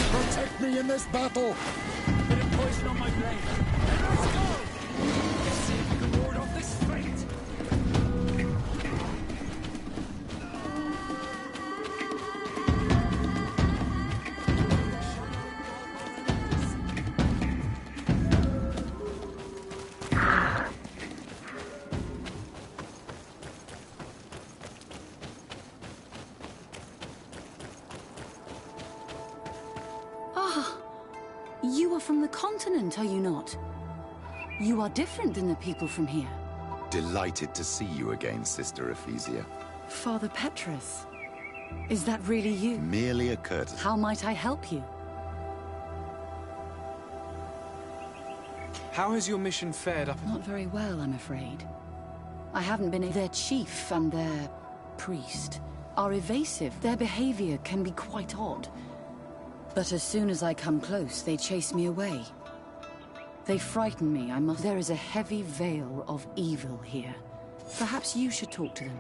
Protect me in this battle! Bit of poison on my blade. Let's go! Let's see if we can ward off this fate! You are from the continent, are you not? You are different than the people from here. Delighted to see you again, Sister Ephesia. Father Petrus, is that really you? Merely a courtesy. How might I help you? How has your mission fared up? Not very well, I'm afraid. I haven't been. Their chief and their priest are evasive. Their behavior can be quite odd. But as soon as I come close, they chase me away. They frighten me, I must. There is a heavy veil of evil here. Perhaps you should talk to them.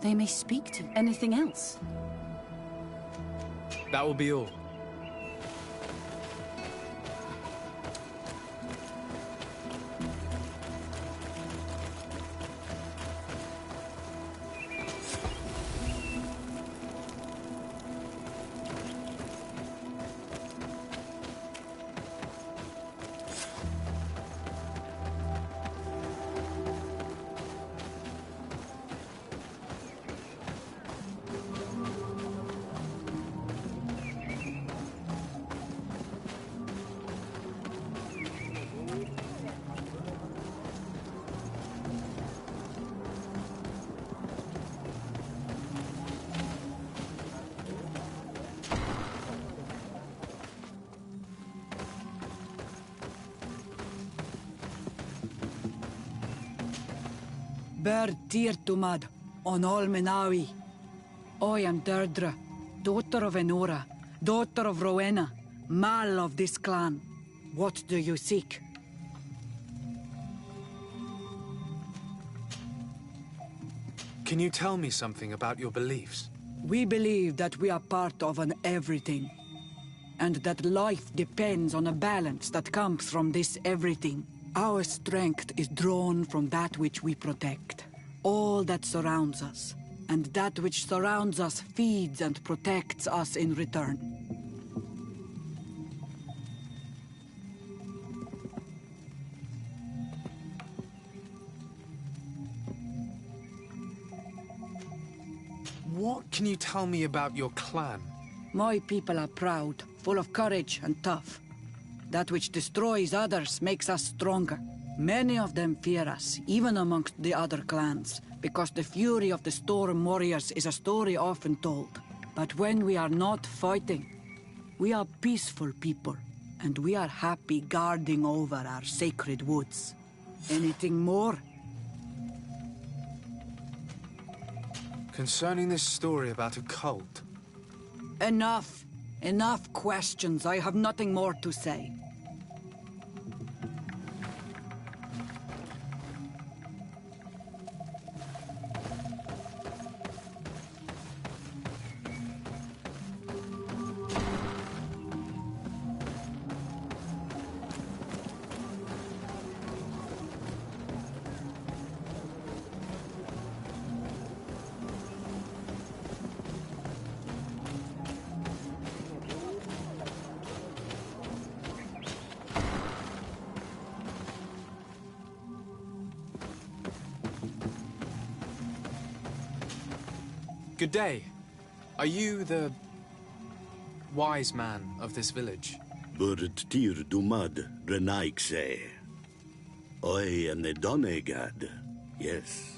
They may speak to anything else. That will be all. Ber Tirtumad, on Olmenawi. I am Deirdre, daughter of Enora, daughter of Rowena, Mal of this clan. What do you seek? Can you tell me something about your beliefs? We believe that we are part of an everything, and that life depends on a balance that comes from this everything. Our strength is drawn from that which we protect, all that surrounds us, and that which surrounds us feeds and protects us in return. What can you tell me about your clan? My people are proud, full of courage and tough. That which destroys others makes us stronger. Many of them fear us, even amongst the other clans, because the fury of the Storm Warriors is a story often told. But when we are not fighting, we are peaceful people, and we are happy guarding over our sacred woods. Anything more? Concerning this story about a cult. Enough! Enough questions. I have nothing more to say. Good day. Are you the wise man of this village? Tir dumad renaikse. I am the Donegad. Yes.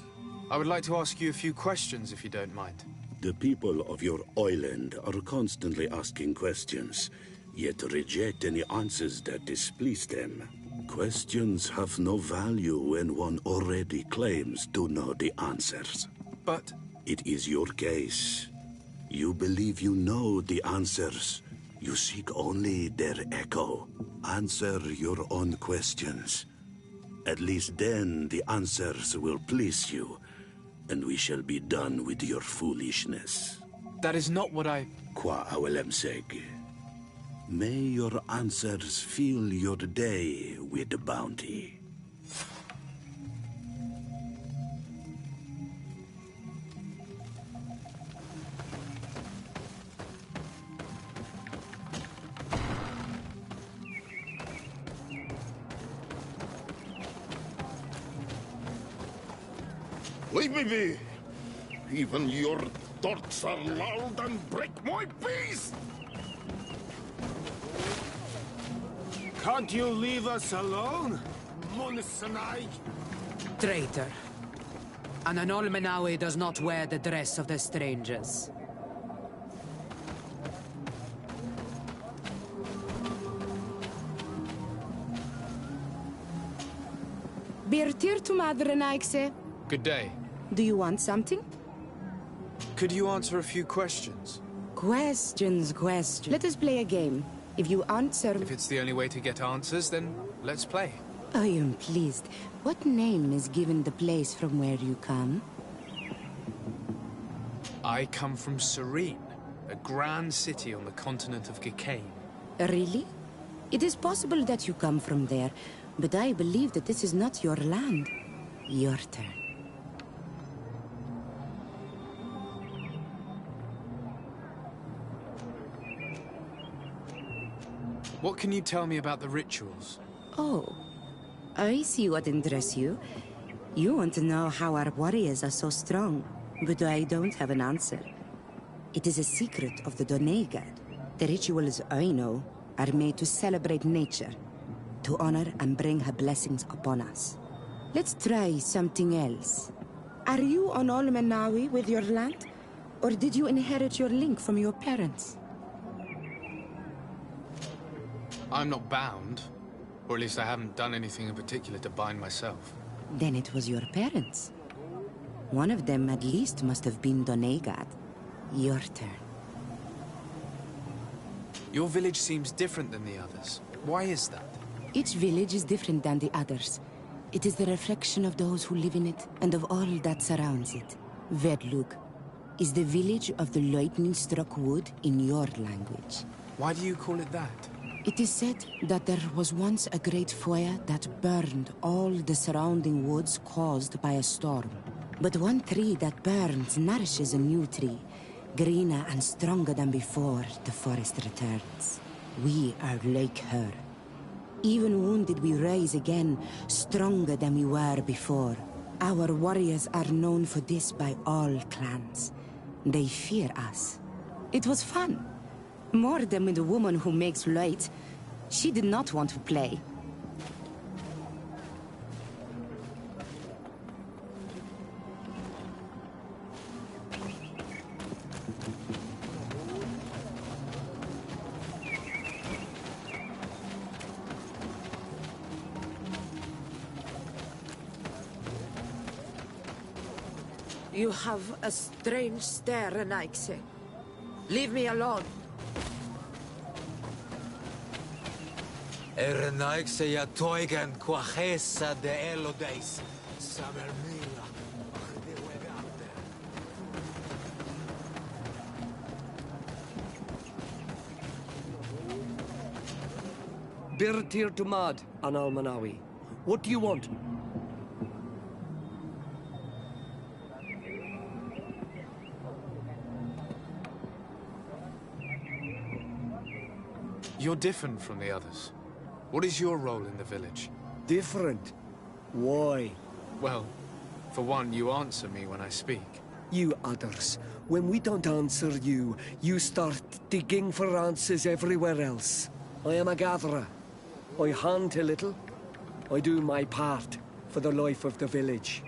I would like to ask you a few questions, if you don't mind. The people of your island are constantly asking questions, yet reject any answers that displease them. Questions have no value when one already claims to know the answers. But it is your case. You believe you know the answers. You seek only their echo. Answer your own questions. At least then the answers will please you, and we shall be done with your foolishness. That is not what I... Qua awelemseg. May your answers fill your day with bounty. Leave me be! Even your thoughts are loud and break my peace! Can't you leave us alone? Munisanai! Traitor. An Anolmenawi does not wear the dress of the strangers. Birtir tu madre naikse. Good day. Do you want something? Could you answer a few questions? Questions. Let us play a game. If you answer... If it's the only way to get answers, then let's play. I am pleased. What name is given the place from where you come? I come from Serene, a grand city on the continent of Gicane. Really? It is possible that you come from there, but I believe that this is not your land. Your turn. What can you tell me about the rituals? Oh, I see what interests you. You want to know how our warriors are so strong, but I don't have an answer. It is a secret of the Donegad. The rituals I know are made to celebrate nature, to honor and bring her blessings upon us. Let's try something else. Are you on Olmenawi with your land? Or did you inherit your link from your parents? I'm not bound. Or at least I haven't done anything in particular to bind myself. Then it was your parents. One of them at least must have been Donegad. Your turn. Your village seems different than the others. Why is that? Each village is different than the others. It is the reflection of those who live in it, and of all that surrounds it. Vedlug is the village of the lightning-struck wood in your language. Why do you call it that? It is said that there was once a great fire that burned all the surrounding woods caused by a storm. But one tree that burns nourishes a new tree. Greener and stronger than before, the forest returns. We are like her. Even wounded, we rise again, stronger than we were before. Our warriors are known for this by all clans. They fear us. It was fun. More than with the woman who makes light. She did not want to play. You have a strange stare, Anaikse. Leave me alone. Erenaikse ja toigen quachesa de elodeis. Samermila. Birtir Tumad, Anal Manawi. What do you want? You're different from the others. What is your role in the village? Different? Why? Well, for one, you answer me when I speak. You others, when we don't answer you, you start digging for answers everywhere else. I am a gatherer. I hunt a little. I do my part for the life of the village.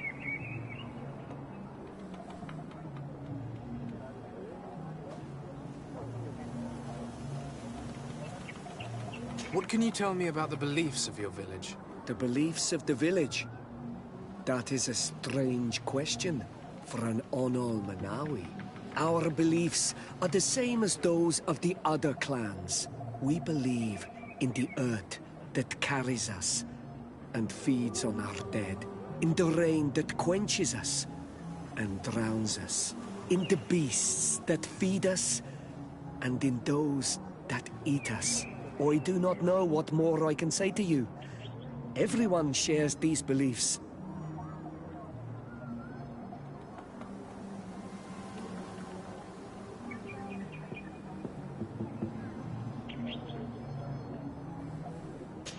What can you tell me about the beliefs of your village? The beliefs of the village? That is a strange question for an Onol Manawi. Our beliefs are the same as those of the other clans. We believe in the earth that carries us and feeds on our dead, in the rain that quenches us and drowns us, in the beasts that feed us and in those that eat us. I do not know what more I can say to you. Everyone shares these beliefs.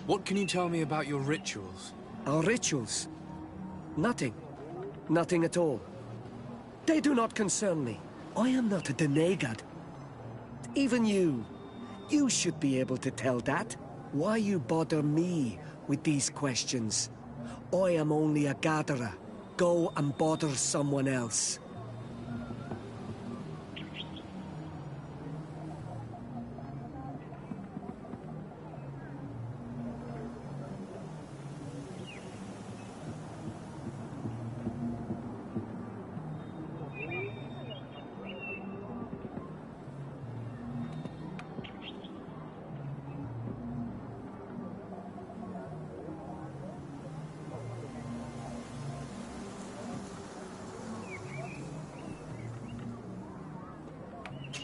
What can you tell me about your rituals? Our rituals? Nothing. Nothing at all. They do not concern me. I am not a Denegad. Even you. You should be able to tell that. Why you bother me with these questions? I am only a gatherer. Go and bother someone else.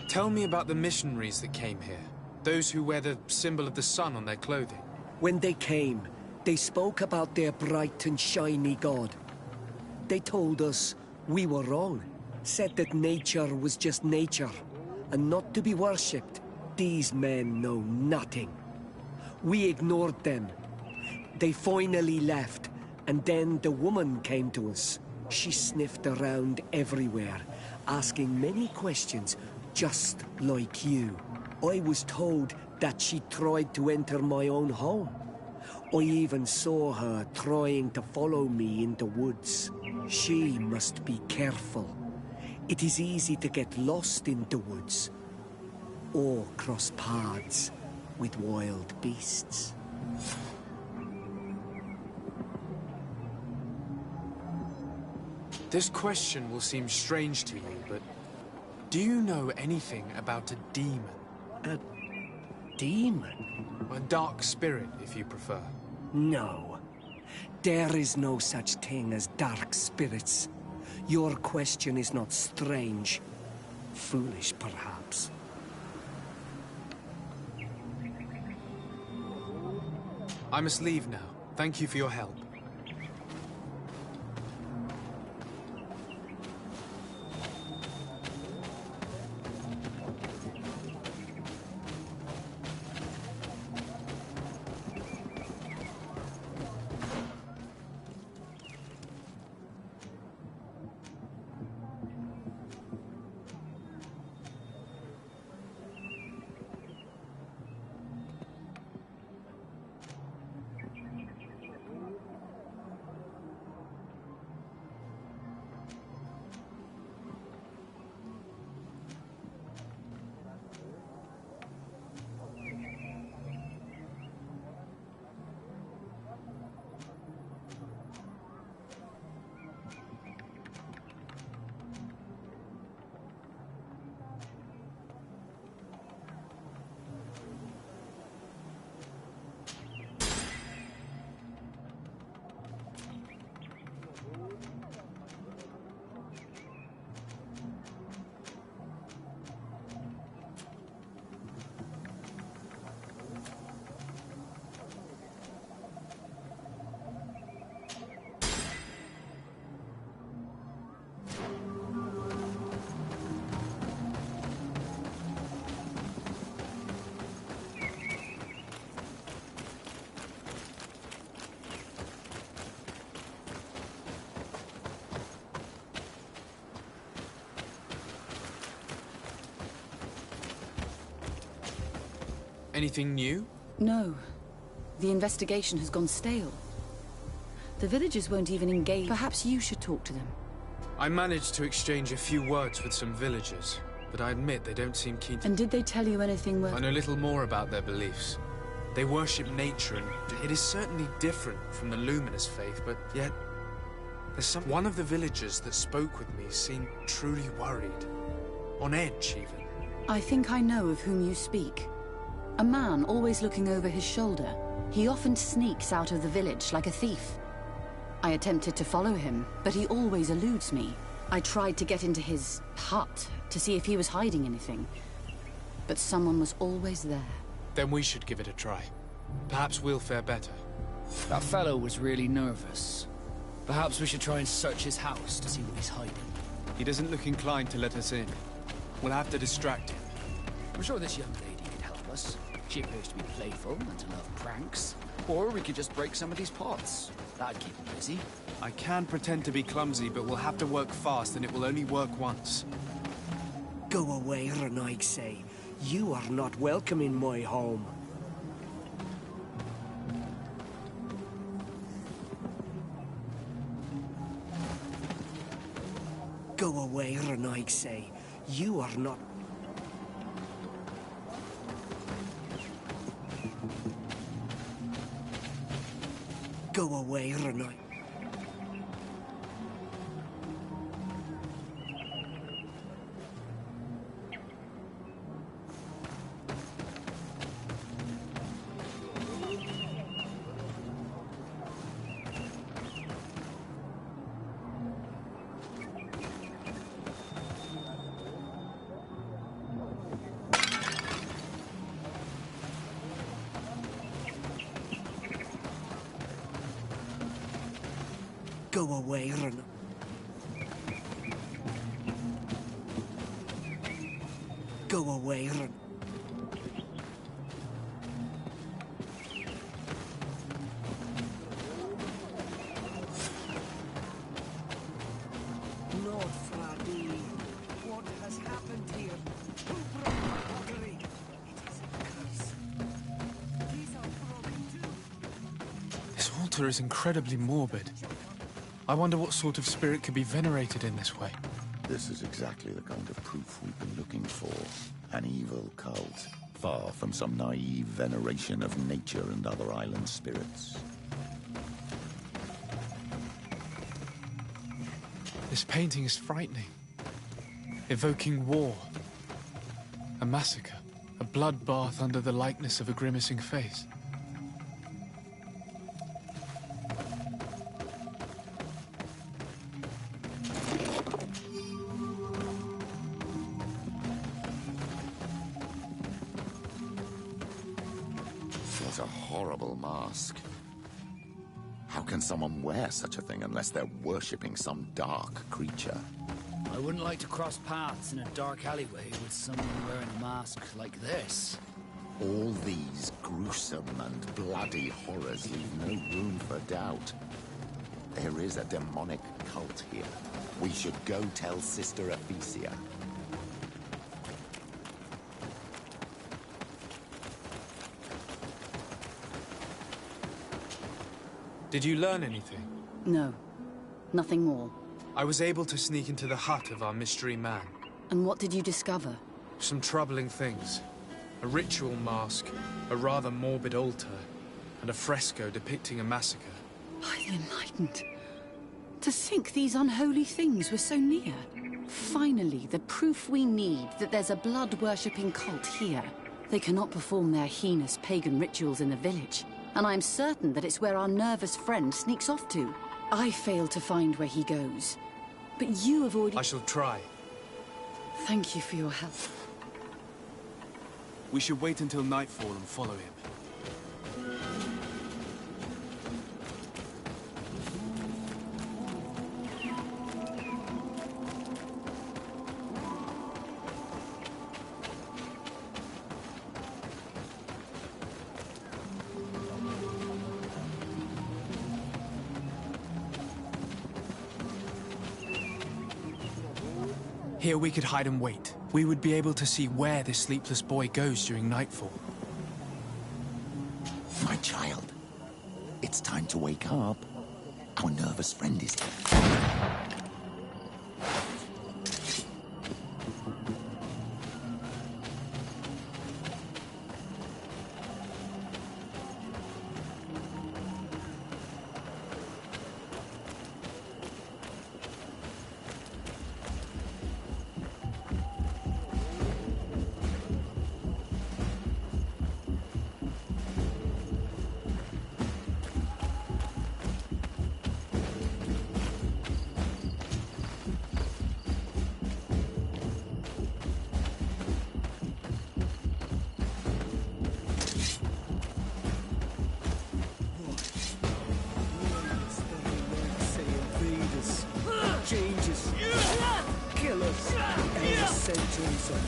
Tell me about the missionaries that came here. Those who wear the symbol of the sun on their clothing. When they came, they spoke about their bright and shiny god. They told us we were wrong. Said that nature was just nature, and not to be worshipped. These men know nothing. We ignored them. They finally left, and then the woman came to us. She sniffed around everywhere, asking many questions, just like you. I was told that she tried to enter my own home. I even saw her trying to follow me in the woods. She must be careful. It is easy to get lost in the woods, or cross paths with wild beasts. This question will seem strange to you, but do you know anything about a demon? A demon? A dark spirit, if you prefer. No. There is no such thing as dark spirits. Your question is not strange. Foolish, perhaps. I must leave now. Thank you for your help. Anything new? No. The investigation has gone stale. The villagers won't even engage. Perhaps you should talk to them. I managed to exchange a few words with some villagers, but I admit they don't seem keen to... And did they tell you anything worth... I know little more about their beliefs. They worship nature, and it is certainly different from the luminous faith, but yet... One of the villagers that spoke with me seemed truly worried. On edge, even. I think I know of whom you speak. A man always looking over his shoulder. He often sneaks out of the village like a thief. I attempted to follow him, but he always eludes me. I tried to get into his hut to see if he was hiding anything, but someone was always there. Then we should give it a try. Perhaps we'll fare better. That fellow was really nervous. Perhaps we should try and search his house to see what he's hiding. He doesn't look inclined to let us in. We'll have to distract him. I'm sure this young lady can help us. She appears to be playful and to love pranks. Or we could just break some of these pots. That'd keep him busy. I can pretend to be clumsy, but we'll have to work fast, and it will only work once. Go away, Renaigse. You are not welcome in my home. Go away, Renaigse. You are not... Go away, Renaigse. Go away, Renaigse. Go away, Renaigse. Lord Fradi, what has happened here? Who broke my pottery? It is a curse. These are broken too. This altar is incredibly morbid. I wonder what sort of spirit could be venerated in this way. This is exactly the kind of proof we've been looking for. An evil cult, far from some naive veneration of nature and other island spirits. This painting is frightening. Evoking war. A massacre. A bloodbath under the likeness of a grimacing face. What a horrible mask. How can someone wear such a thing unless they're worshipping some dark creature? I wouldn't like to cross paths in a dark alleyway with someone wearing a mask like this. All these gruesome and bloody horrors leave no room for doubt. There is a demonic cult here. We should go tell Sister Ephesia. Did you learn anything? No. Nothing more. I was able to sneak into the hut of our mystery man. And what did you discover? Some troubling things. A ritual mask, a rather morbid altar, and a fresco depicting a massacre. By the Enlightened. To think these unholy things were so near. Finally, the proof we need that there's a blood-worshipping cult here. They cannot perform their heinous pagan rituals in the village. And I'm certain that it's where our nervous friend sneaks off to. I failed to find where he goes. But you have already... I shall try. Thank you for your help. We should wait until nightfall and follow him. Here we could hide and wait. We would be able to see where this sleepless boy goes during nightfall. It's time to wake up. Our nervous friend is here. Changes, killers, and the sentence of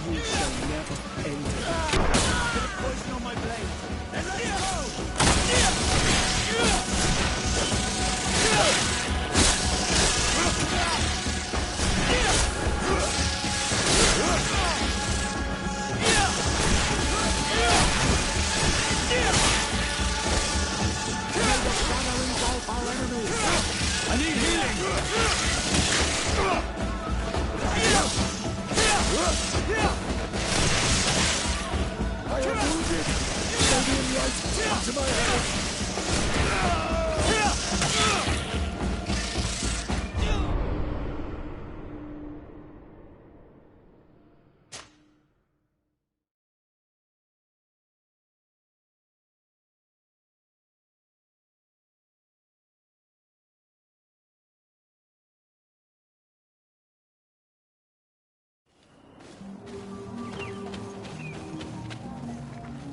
you. You shall never enter. Get a poison on my blade. Then let's go! I need healing! I am wounded! Radiant light into my head!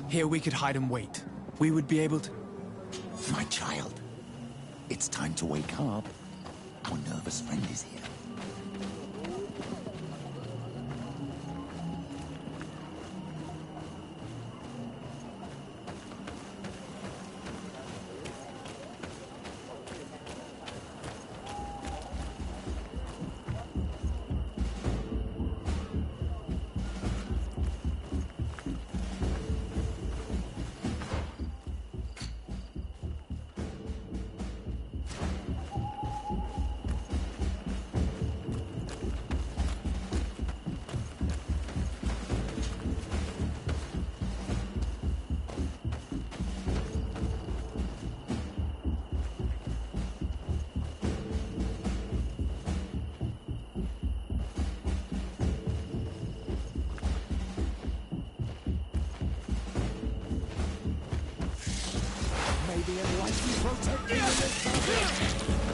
Here we could hide and wait. We would be able to... My child, it's time to wake up. Our nervous friend is here.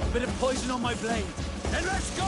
A bit of poison on my blade. Then let's go!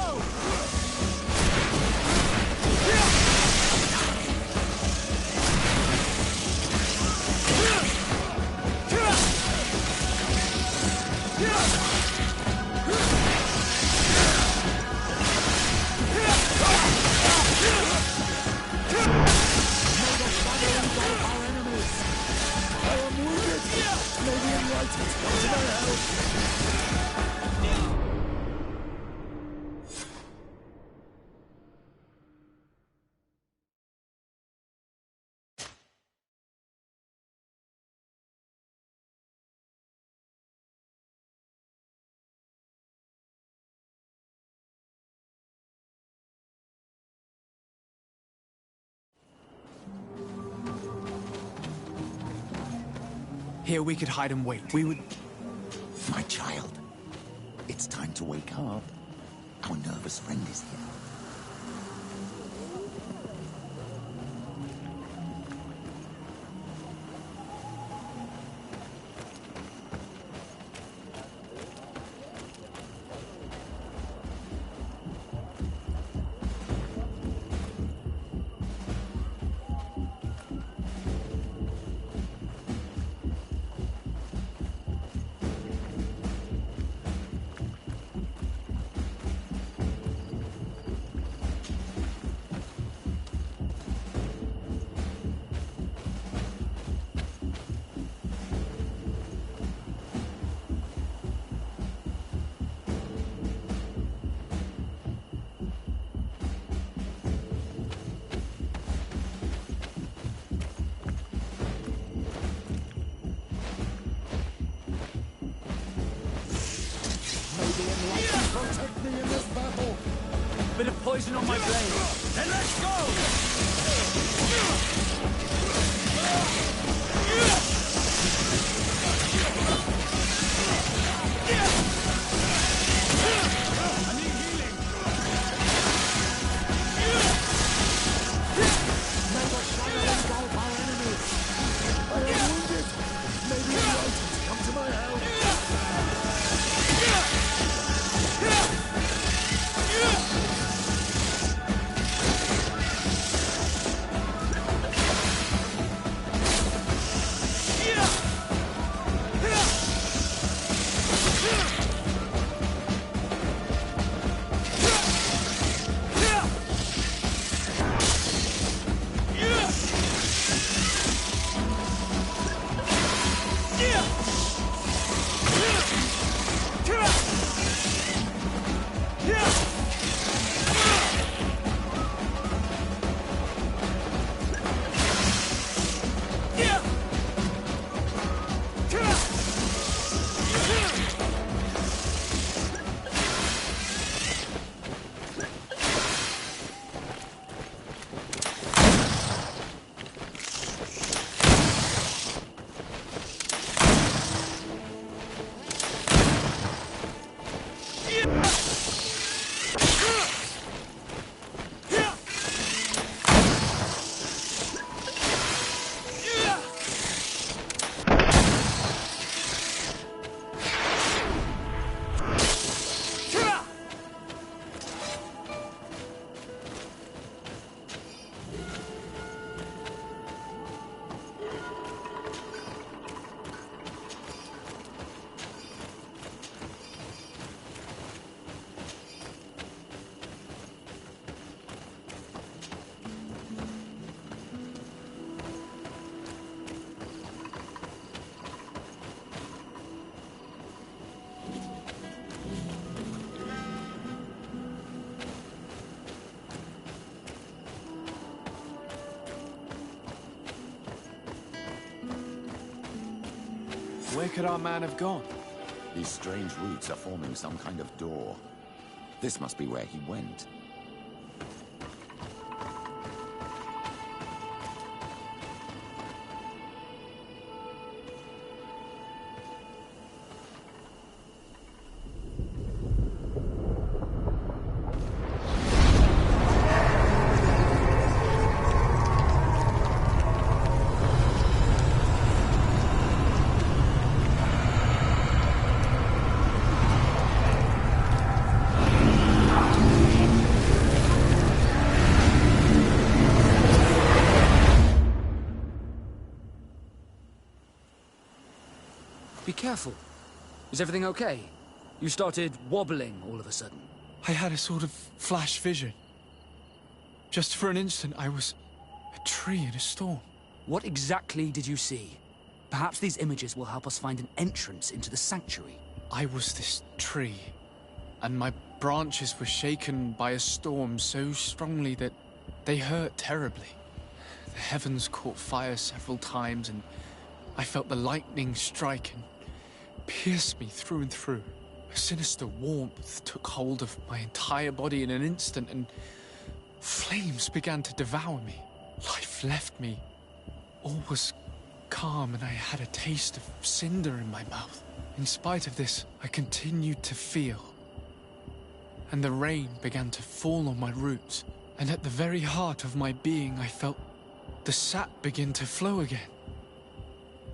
Here we could hide and wait. We would... My child, it's time to wake up. Our nervous friend is here. poison on my blade. Then let's go! Where could our man have gone? These strange roots are forming some kind of door. This must be where he went. Be careful. Is everything okay? You started wobbling all of a sudden. I had a sort of flash vision. Just for an instant, I was a tree in a storm. What exactly did you see? Perhaps these images will help us find an entrance into the sanctuary. I was this tree, and my branches were shaken by a storm so strongly that they hurt terribly. The heavens caught fire several times, and I felt the lightning strike and pierce me through and through. A sinister warmth took hold of my entire body in an instant, and flames began to devour me. Life left me. All was calm, and I had a taste of cinder in my mouth. In spite of this, I continued to feel. And the rain began to fall on my roots, and at the very heart of my being, I felt the sap begin to flow again.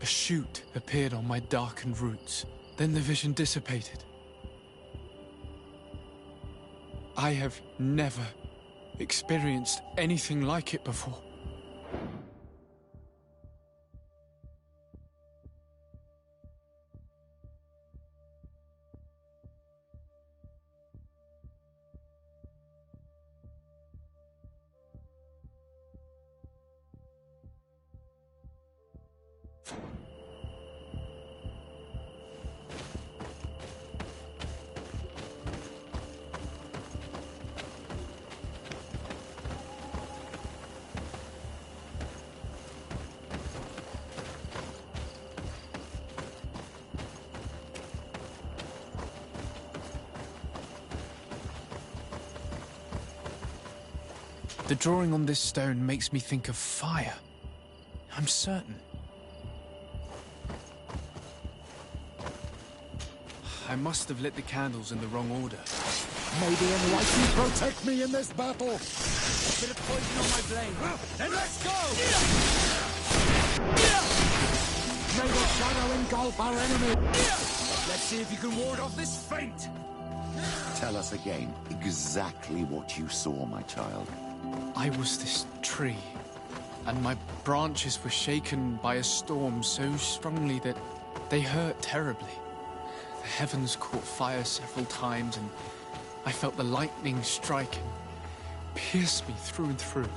A shoot appeared on my darkened roots. Then the vision dissipated. I have never experienced anything like it before. The drawing on this stone makes me think of fire. I'm certain. I must have lit the candles in the wrong order. May the enlightened protect me in this battle! A bit of poison on my blade. Then let's go! May the shadow engulf our enemy! Let's see if you can ward off this feint! Tell us again exactly what you saw, my child. I was this tree, and my branches were shaken by a storm so strongly that they hurt terribly. The heavens caught fire several times, and I felt the lightning strike and pierce me through and through.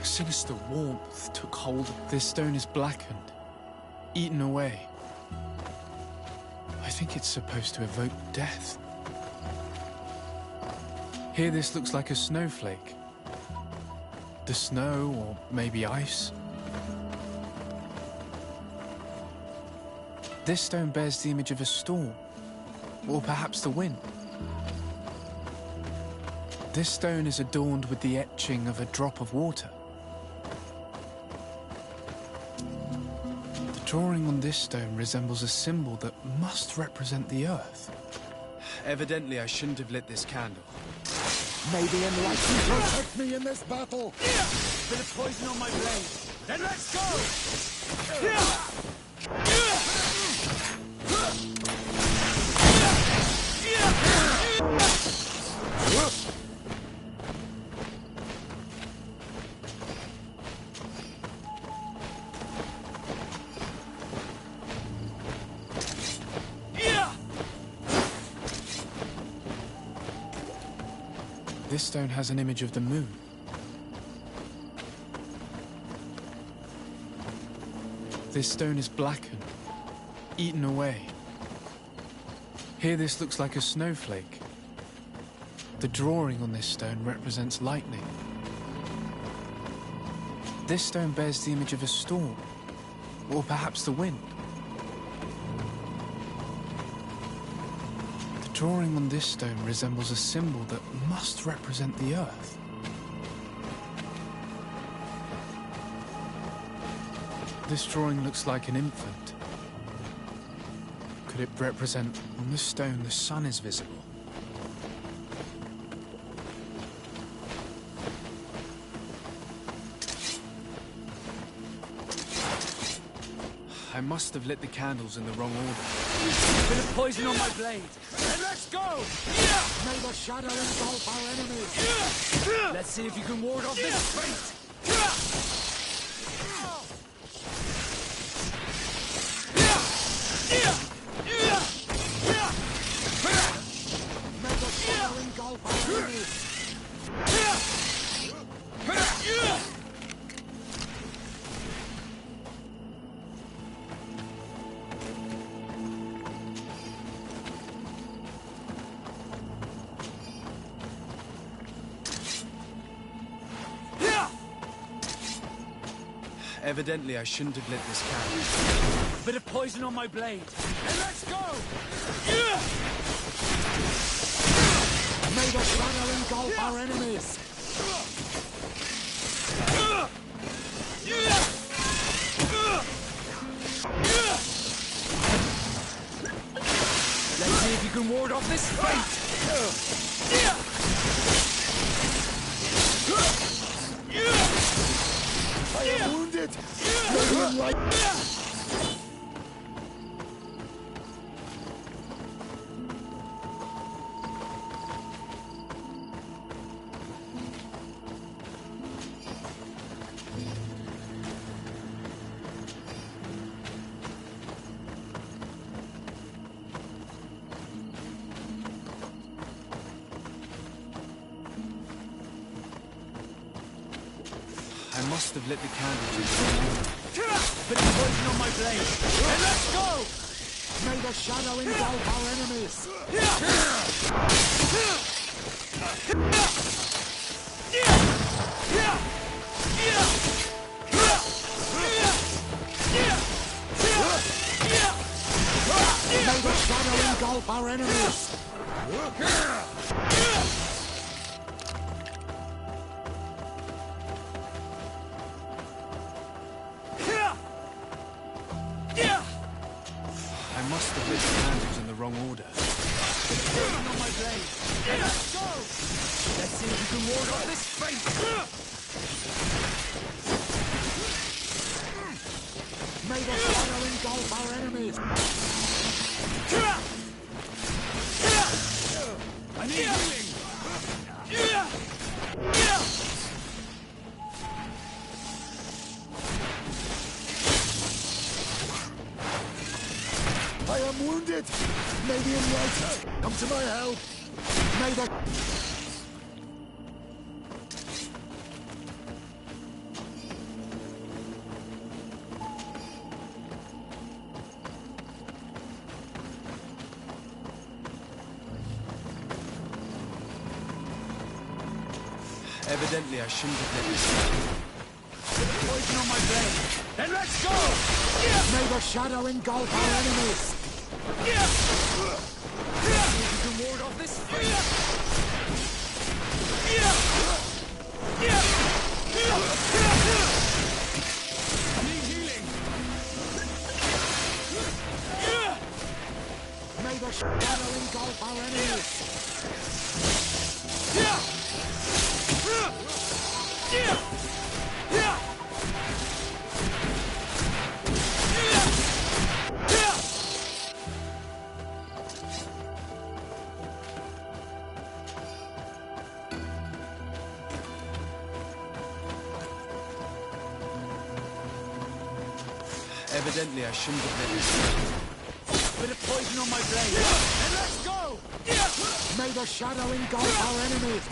A sinister warmth took hold. This stone is blackened, eaten away. I think it's supposed to evoke death. Here this looks like a snowflake. The snow, or maybe ice. This stone bears the image of a storm, or perhaps the wind. This stone is adorned with the etching of a drop of water. The drawing on this stone resembles a symbol that must represent the earth. Evidently, I shouldn't have lit this candle. May the enlightened protect me in this battle! Bit of poison on my blade. Then let's go! This stone has an image of the moon. This stone is blackened, eaten away. Here this looks like a snowflake. The drawing on this stone represents lightning. This stone bears the image of a storm, or perhaps the wind. The drawing on this stone resembles a symbol that must represent the earth. This drawing looks like an infant. Could it represent on this stone the sun is visible? I must have lit the candles in the wrong order. A bit of poison on my blade. And let's go! May the shadow engulf our enemies! Let's see if you can ward off this fate! May the shadow engulf our enemies! Evidently, I shouldn't have lit this candle. Bit of poison on my blade. And let's go! May the shadow engulf our enemies! Let's see if you can ward off this fate! I am wounded! May the light... I must have lit the candles in the wrong order. Bit of poison on my blade. And let's go! May the shadow engulf our enemies! May the shadow engulf our enemies! must have lit the candles in the wrong order. On my blade. Let's go! Let's see if you can ward off this fate! May the shadow engulf our enemies! I need healing! I am wounded! May the Enlightened come to my help! May the... Evidently, I shouldn't have let this. Poison on my blade! Then let's go! May the shadow engulf our enemies! See if you can ward off this fate! I need healing! May the shadow engulf our enemies! Evidently, I shouldn't have let this. Bit of poison on my blade! Then let's go! May the shadow engulf our enemies!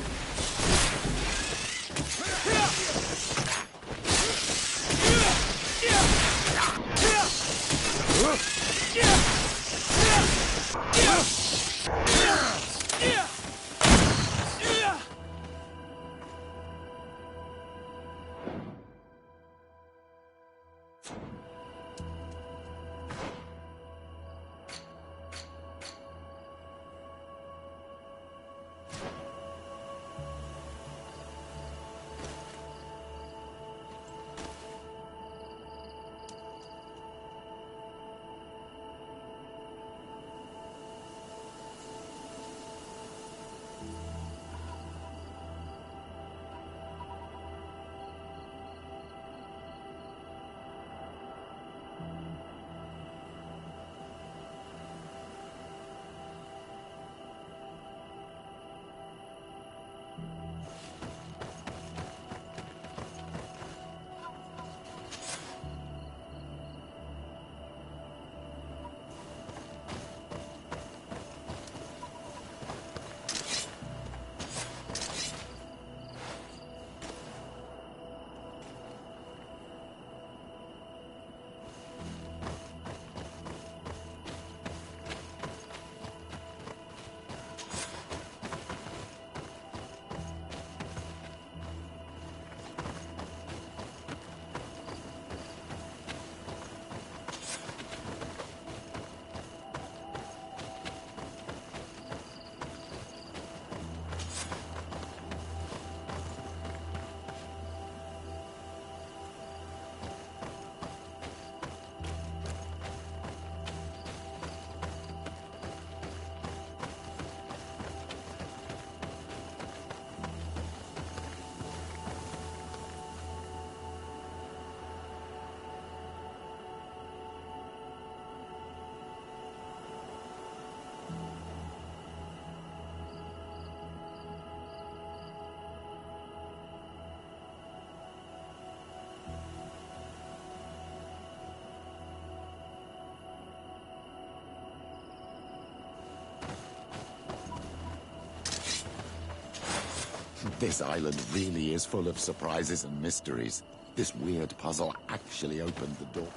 This island really is full of surprises and mysteries. This weird puzzle actually opened the door.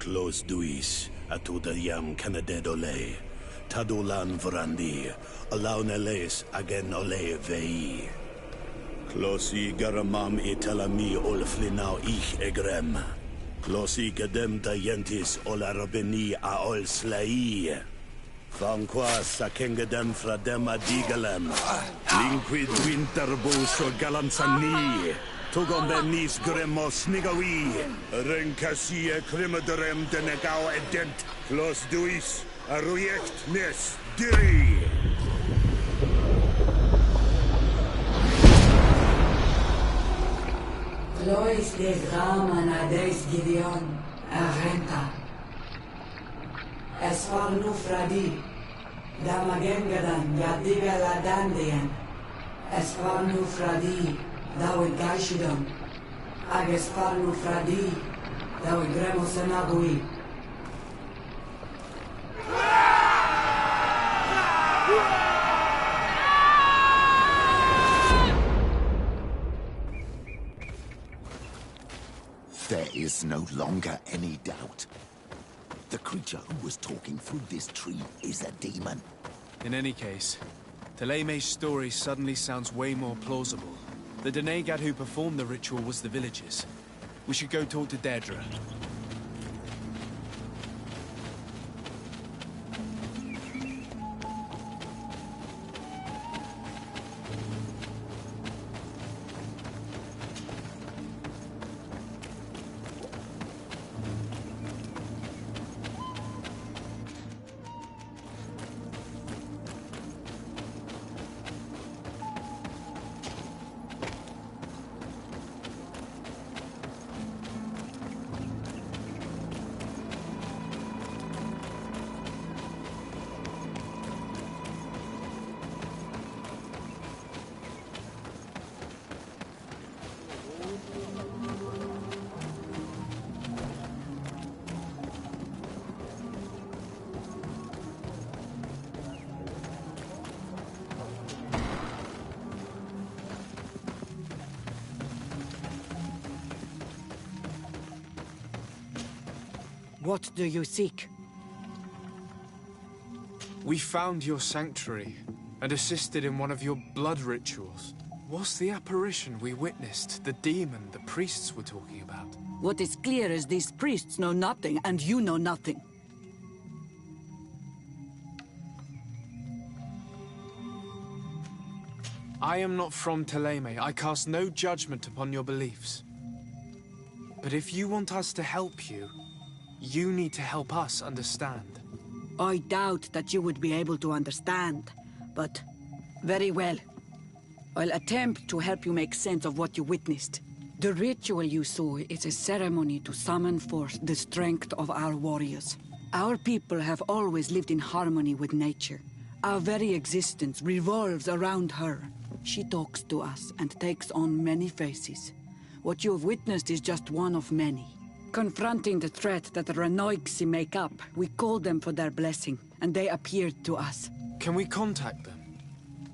Close duis, atudayam canadedole, tadulan vrandi, alauneles agen ole vei. Closi garamam italami olflinau ich egrem. Closi gedem dayentis olarabeni a ol slai. Vanquas a kengedem fradem adigalem. Linquid winterbus o galanzani. Tugombenis gremos nigawi. Rencasie crimaderem denegau edent. Clos duis a ruject nes diri. Lois des Raman ades Gideon, Arenta. Esfarnu Fradi, Damagengadan, Yadiga Ladandian. Esfarnu Fradi, Dawe Gaishidon. Agesfarnu Fradi, Dawe Gremosenagui. There is no longer any doubt. The creature who was talking through this tree is a demon. In any case, Theleme's story suddenly sounds way more plausible. The Denegad who performed the ritual was the villagers. We should go talk to Deirdre. What do you seek? We found your sanctuary and assisted in one of your blood rituals. Was the apparition we witnessed the demon the priests were talking about? What is clear is these priests know nothing, and you know nothing. I am not from Theleme. I cast no judgment upon your beliefs. But if you want us to help you, you need to help us understand. I doubt that you would be able to understand, but very well. I'll attempt to help you make sense of what you witnessed. The ritual you saw is a ceremony to summon forth the strength of our warriors. Our people have always lived in harmony with nature. Our very existence revolves around her. She talks to us and takes on many faces. What you have witnessed is just one of many. Confronting the threat that the Renoigsi make up, we called them for their blessing, and they appeared to us. Can we contact them?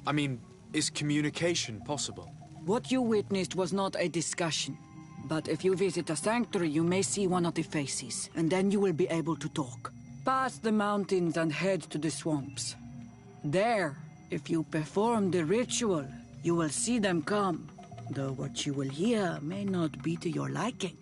I mean, is communication possible? What you witnessed was not a discussion. But if you visit a sanctuary, you may see one of the faces, and then you will be able to talk. Pass the mountains and head to the swamps. There, if you perform the ritual, you will see them come. Though what you will hear may not be to your liking.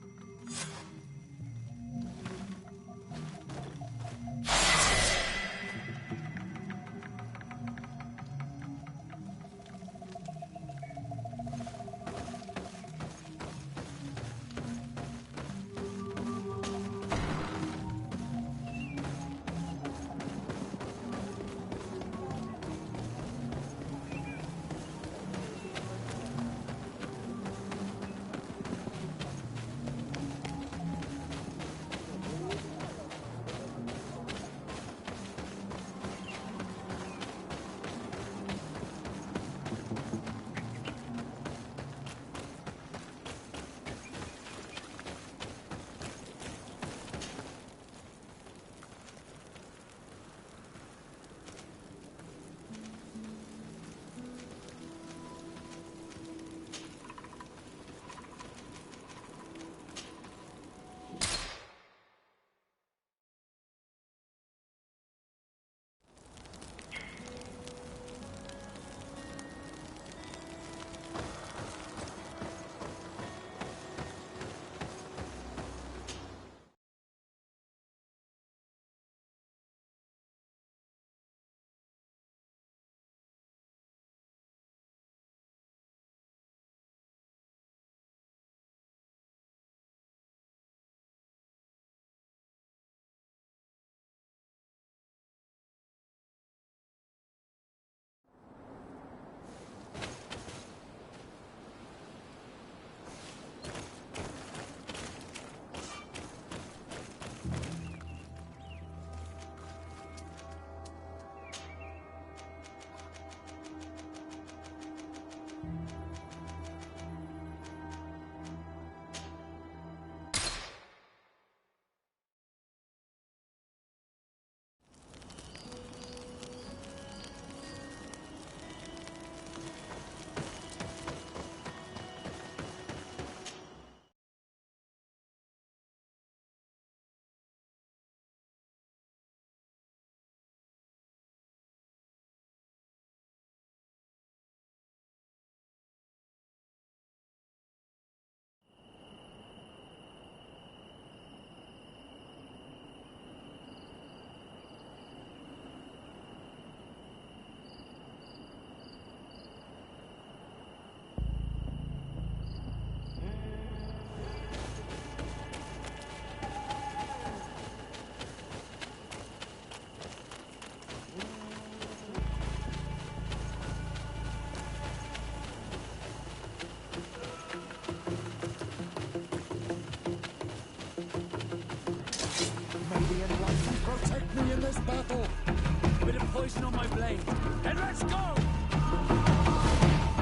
poison on my blade. And let's go!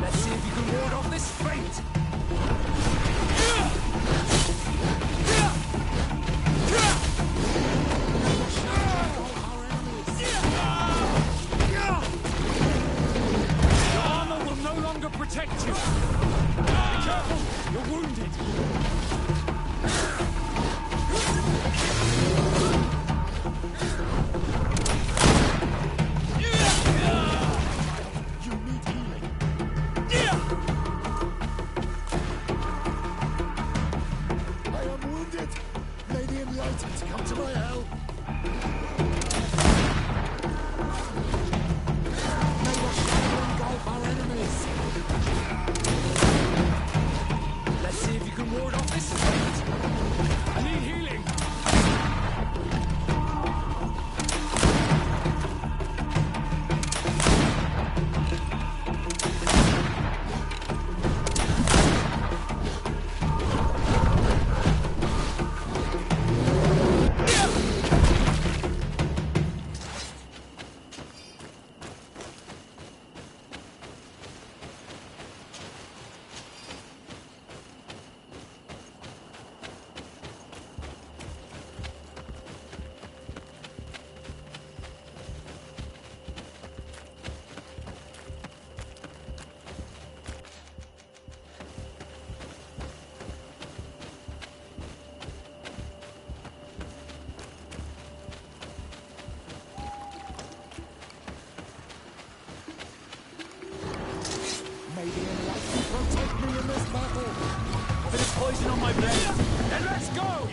Let's see if you can ward off this fate! Your armor will no longer protect you! Be careful! You're wounded! Come to my help! May the shadow engulf our enemies! Let's see if you can ward off this fate! I need healing! May the enlightened protect me in this battle! A bit of poison on my blade. And let's go!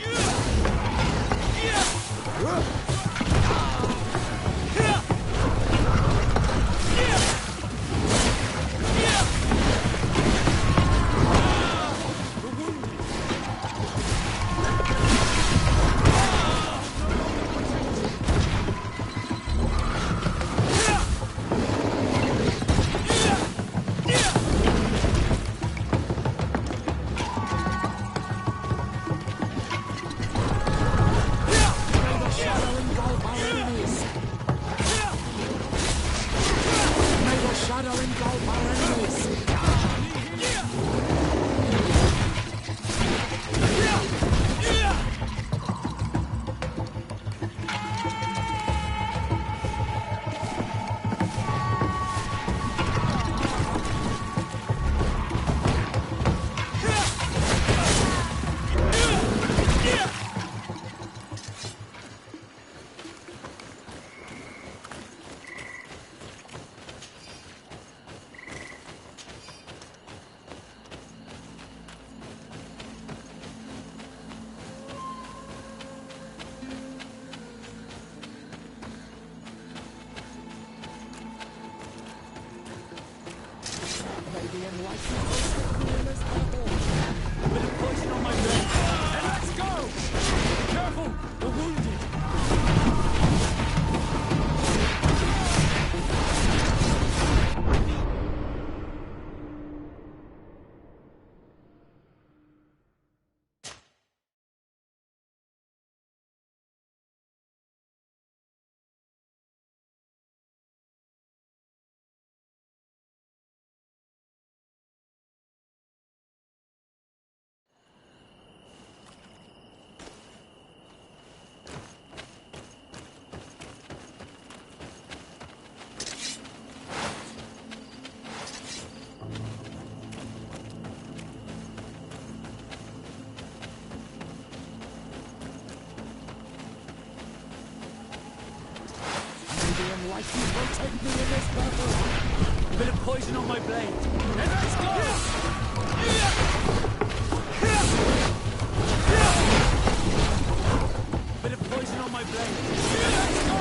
Enlightened protect me in this battle! A bit of poison on my blade. And let's go! Bit of poison on my blade. Let's go!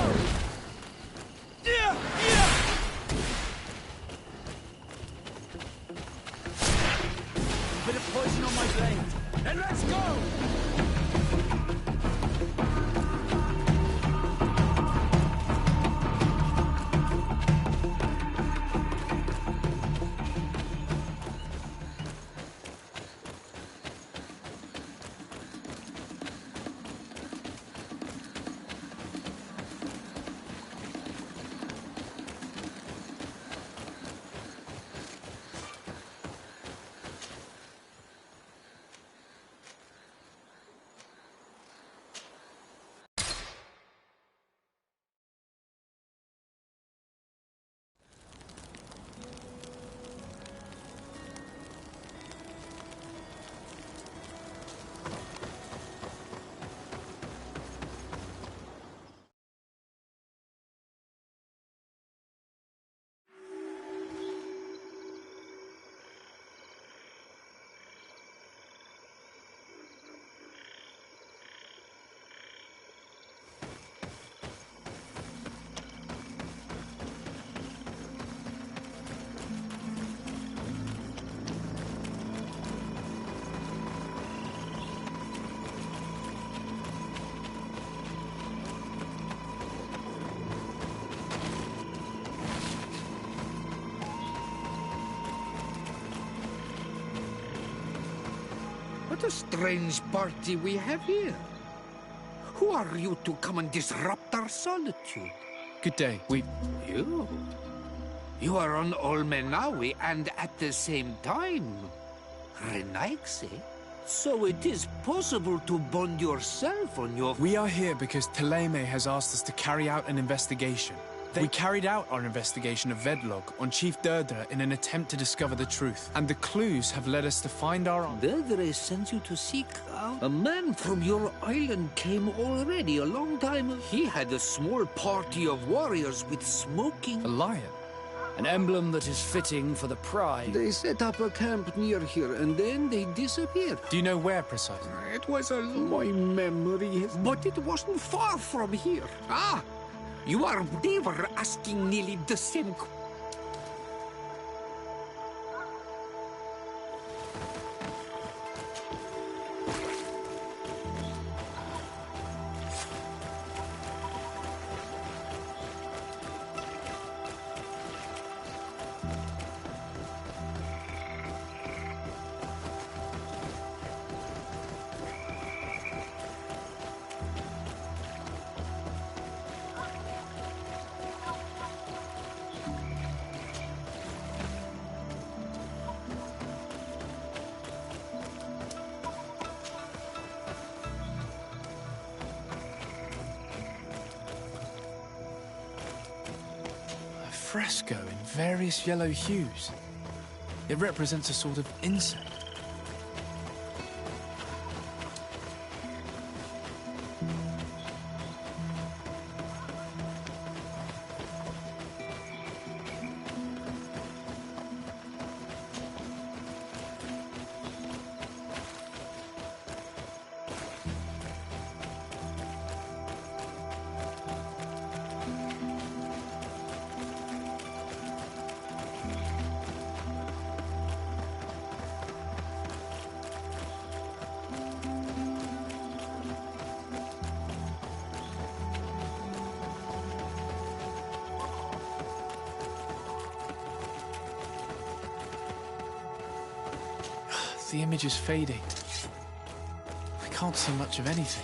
Bit of poison on my blade. And let's go! What a strange party we have here. Who are you to come and disrupt our solitude? Good day. You? You are on Olmenawi and at the same time, Renaigse? So it is possible to bond yourself on your... We are here because Thélème has asked us to carry out an investigation. We carried out our investigation of Vedlog on Chief Deirdre in an attempt to discover the truth, and the clues have led us to find our... Deirdre sent you to seek out... A man from your island came already a long time ago. He had a small party of warriors with smoking... A lion? An emblem that is fitting for the pride. They set up a camp near here, and then they disappeared. Do you know where precisely? It was my memory, but it wasn't far from here. They were asking nearly the same... Fresco in various yellow hues. It represents a sort of insect. The image is fading. I can't see much of anything.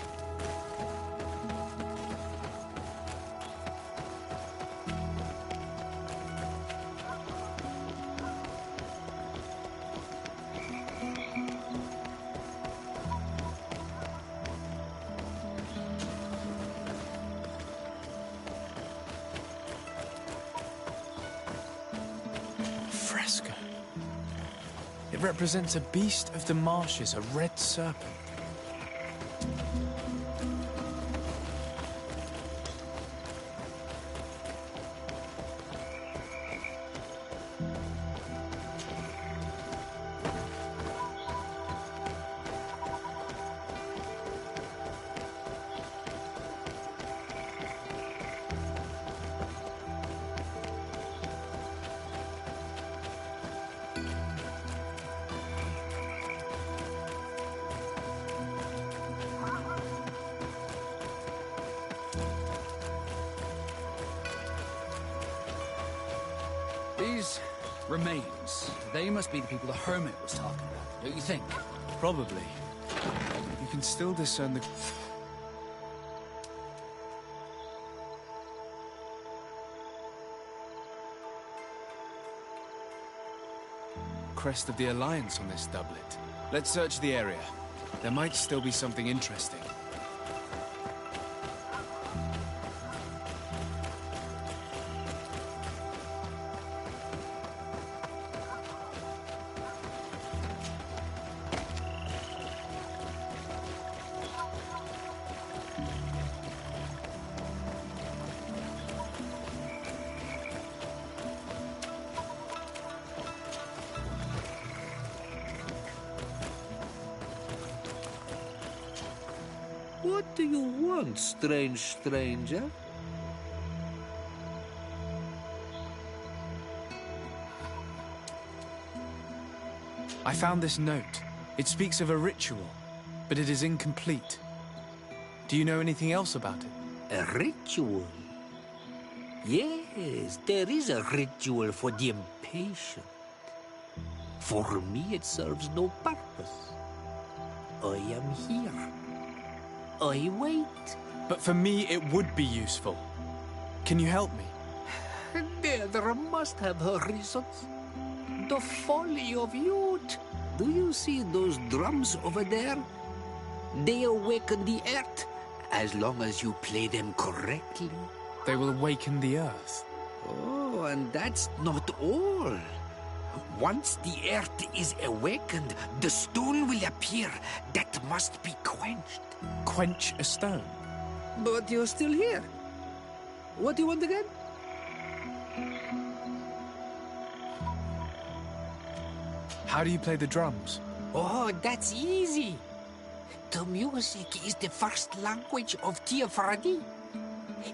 Fresco. It represents a beast of the marshes, a red serpent. These remains, they must be the people the hermit was talking about, don't you think? Probably. You can still discern the... crest of the Alliance on this doublet. Let's search the area. There might still be something interesting. What do you want, strange stranger? I found this note. It speaks of a ritual, but it is incomplete. Do you know anything else about it? A ritual? Yes, there is a ritual for the impatient. For me, it serves no purpose. I am here. I wait. But for me, it would be useful. Can you help me? Deirdre must have her reasons. The folly of youth. Do you see those drums over there? They awaken the earth, as long as you play them correctly. They will awaken the earth. Oh, and that's not all. Once the earth is awakened, the stone will appear that must be quenched. Quench a stone? But you're still here. What do you want again? How do you play the drums? Oh, that's easy. The music is the first language of Tiafaradi.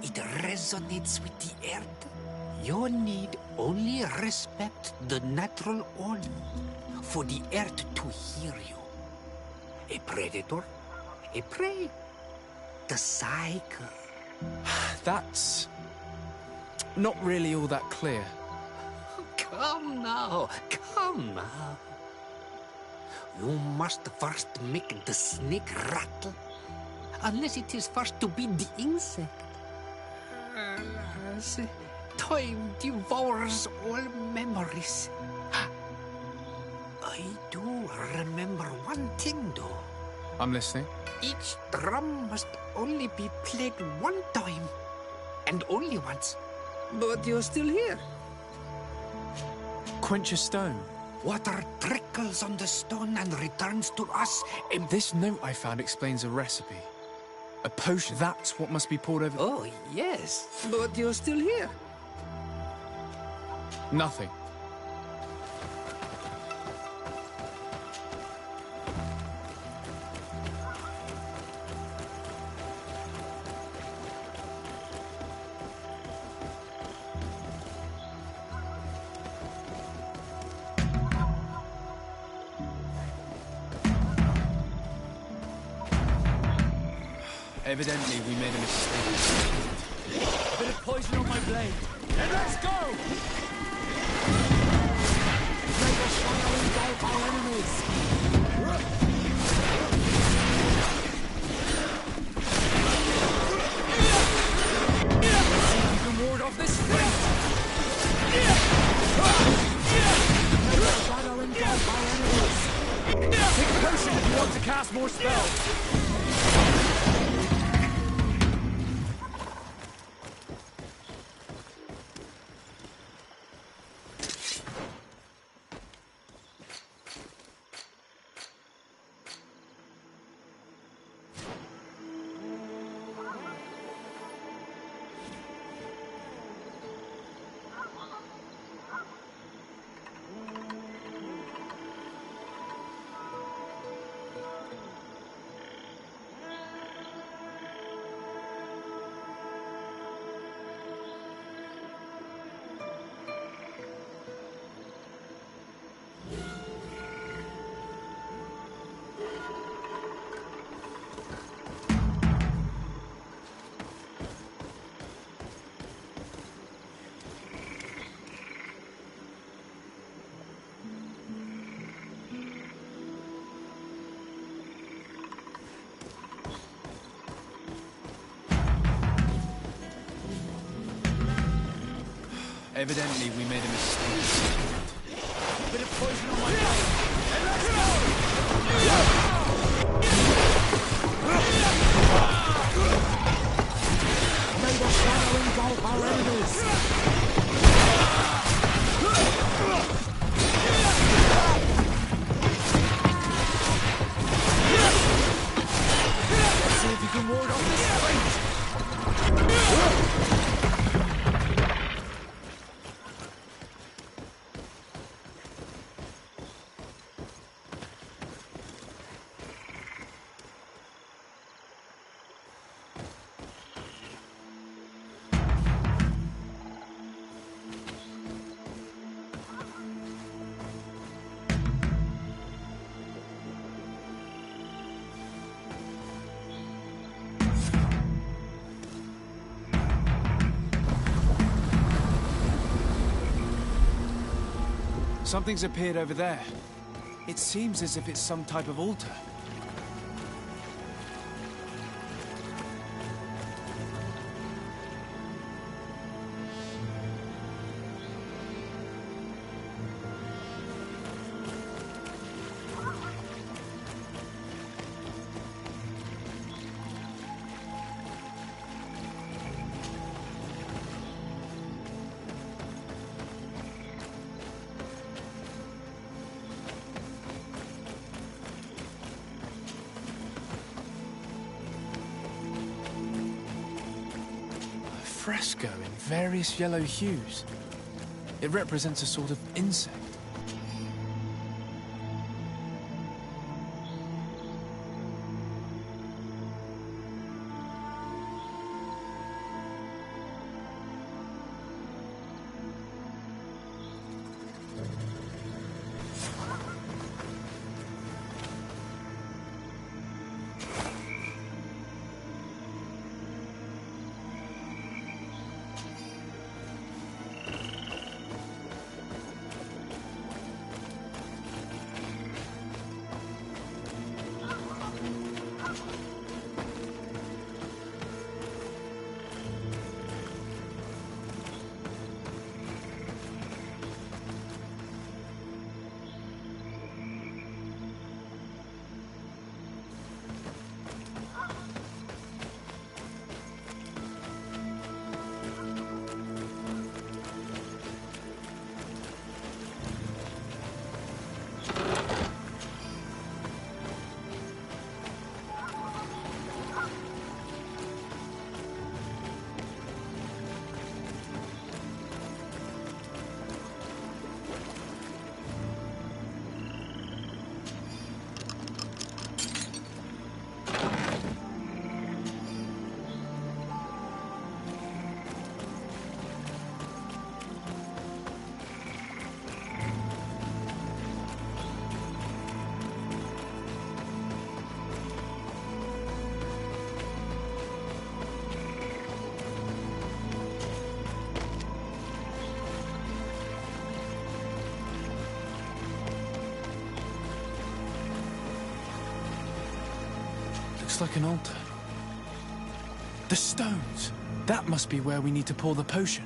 It resonates with the earth. You need only respect the natural order for the earth to hear you. A predator, a prey. The cycle. That's not really all that clear. Come now, come now. You must first make the snake rattle, unless it is first to be the insect. Alas, time devours all memories. I do remember one thing, though. I'm listening. Each drum must only be played one time, and only once. But you're still here. Quench a stone. Water trickles on the stone and returns to us. This note I found explains a recipe. A potion. That's what must be poured over... Oh, yes. But you're still here. Nothing. Evidently, we made a mistake. A bit of poison on my blade. And let's go! May the shadow engulf our enemies! See if you can ward off this fight! May the shadow engulf our enemies! Take a potion if you want to cast more spells! Evidently, we made a mistake. A bit of poison on my blade. And let's go! May the shadow engulf our enemies! Let's see if you can ward off this fight! Something's appeared over there. It seems as if it's some type of altar. fresco in various yellow hues. It represents a sort of insect. Looks like an altar. The stones! That must be where we need to pour the potion.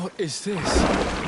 What is this?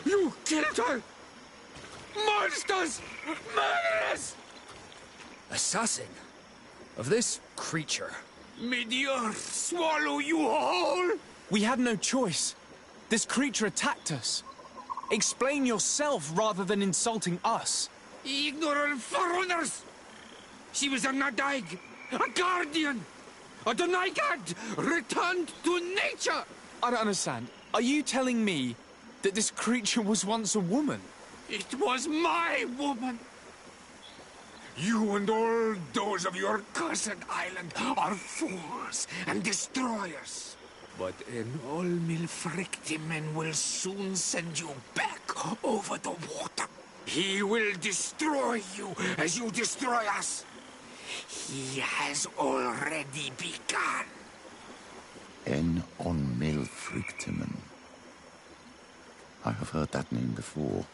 You killed her! Monsters! Murderers! Assassin? Of this creature? May the earth swallow you whole! We had no choice. This creature attacked us. Explain yourself rather than insulting us. Ignorant foreigners! She was a Nadaig, a guardian, a Donaigad, returned to nature! I don't understand. Are you telling me that this creature was once a woman? It was my woman! You and all those of your cursed island are fools and destroyers. But an Olmilfrictimen will soon send you back over the water. He will destroy you as you destroy us. He has already begun. En Onmilfrictimen. I have heard that name before.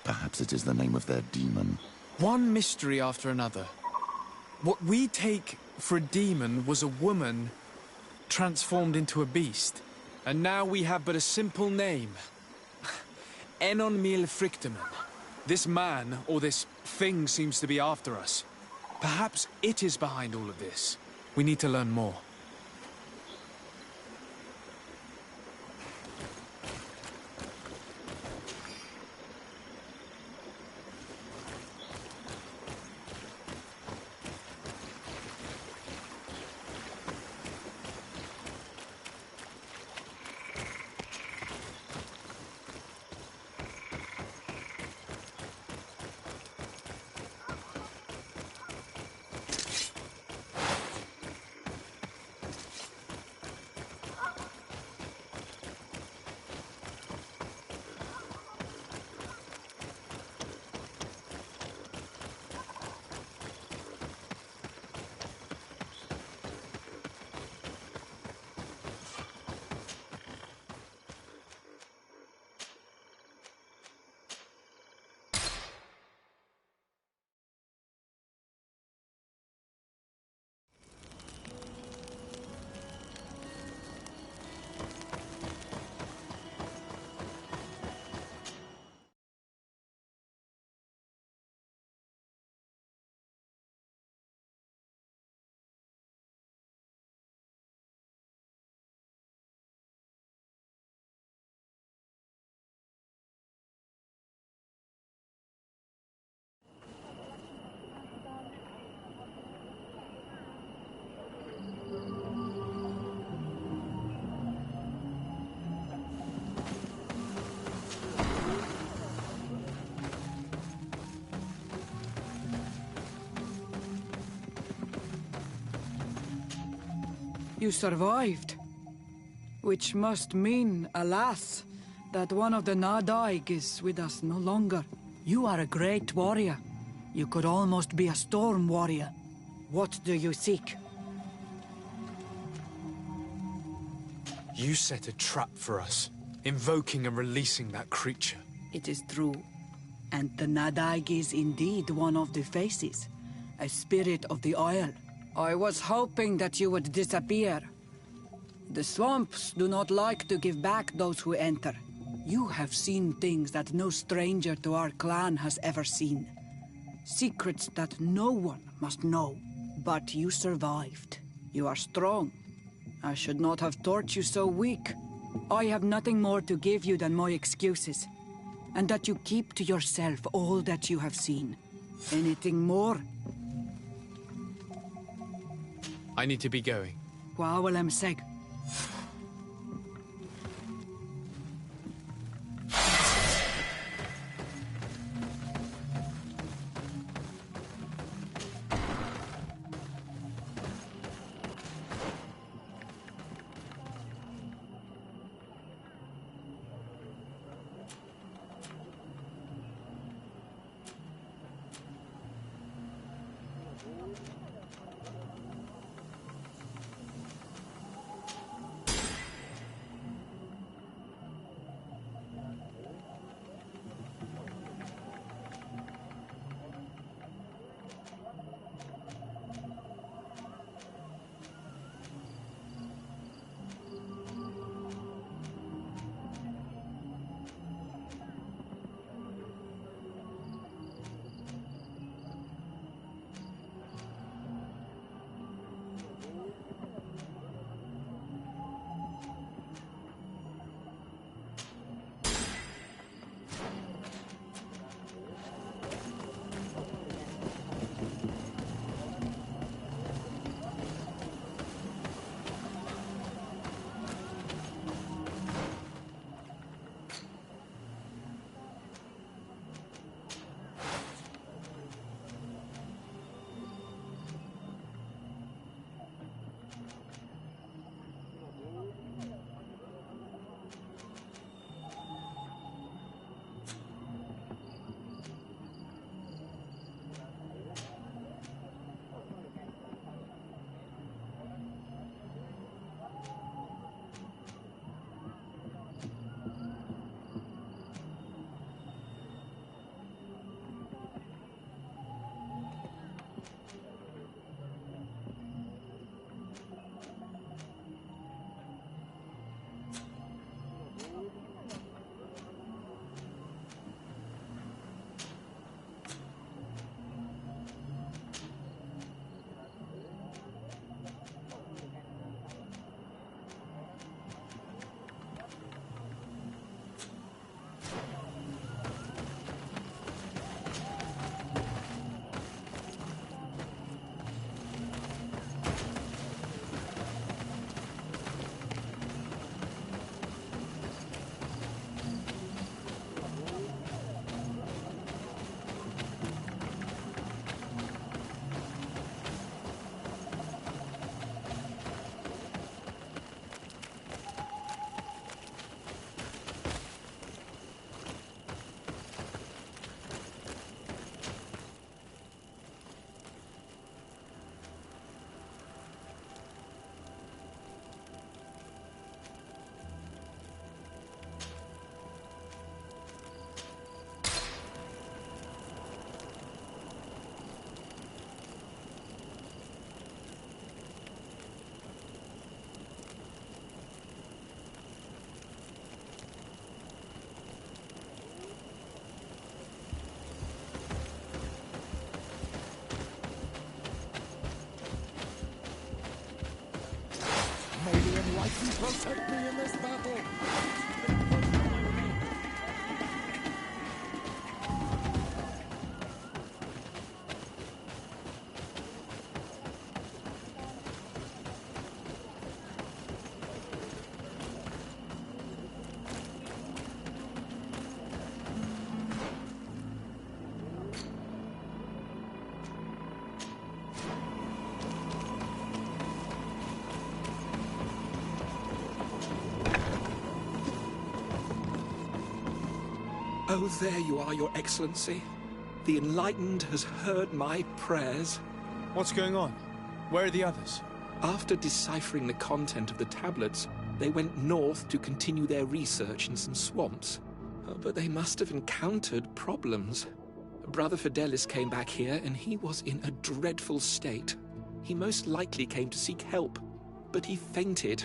Perhaps it is the name of their demon. One mystery after another. What we take for a demon was a woman transformed into a beast. And now we have but a simple name. Enon Mil Frictimen. This man, or this thing, seems to be after us. Perhaps it is behind all of this. We need to learn more. You survived. Which must mean, alas, that one of the Nadaig is with us no longer. You are a great warrior. You could almost be a storm warrior. What do you seek? You set a trap for us, invoking and releasing that creature. It is true. And the Nadaig is indeed one of the faces. A spirit of the Isle. I was hoping that you would disappear. The swamps do not like to give back those who enter. You have seen things that no stranger to our clan has ever seen. Secrets that no one must know. But you survived. You are strong. I should not have thought you so weak. I have nothing more to give you than my excuses. And that you keep to yourself all that you have seen. Anything more? I need to be going. Quawalem seg. Oh, there you are, Your Excellency. The Enlightened has heard my prayers. What's going on? Where are the others? After deciphering the content of the tablets, they went north to continue their research in some swamps. But they must have encountered problems. Brother Fidelis came back here, and he was in a dreadful state. He most likely came to seek help, but he fainted.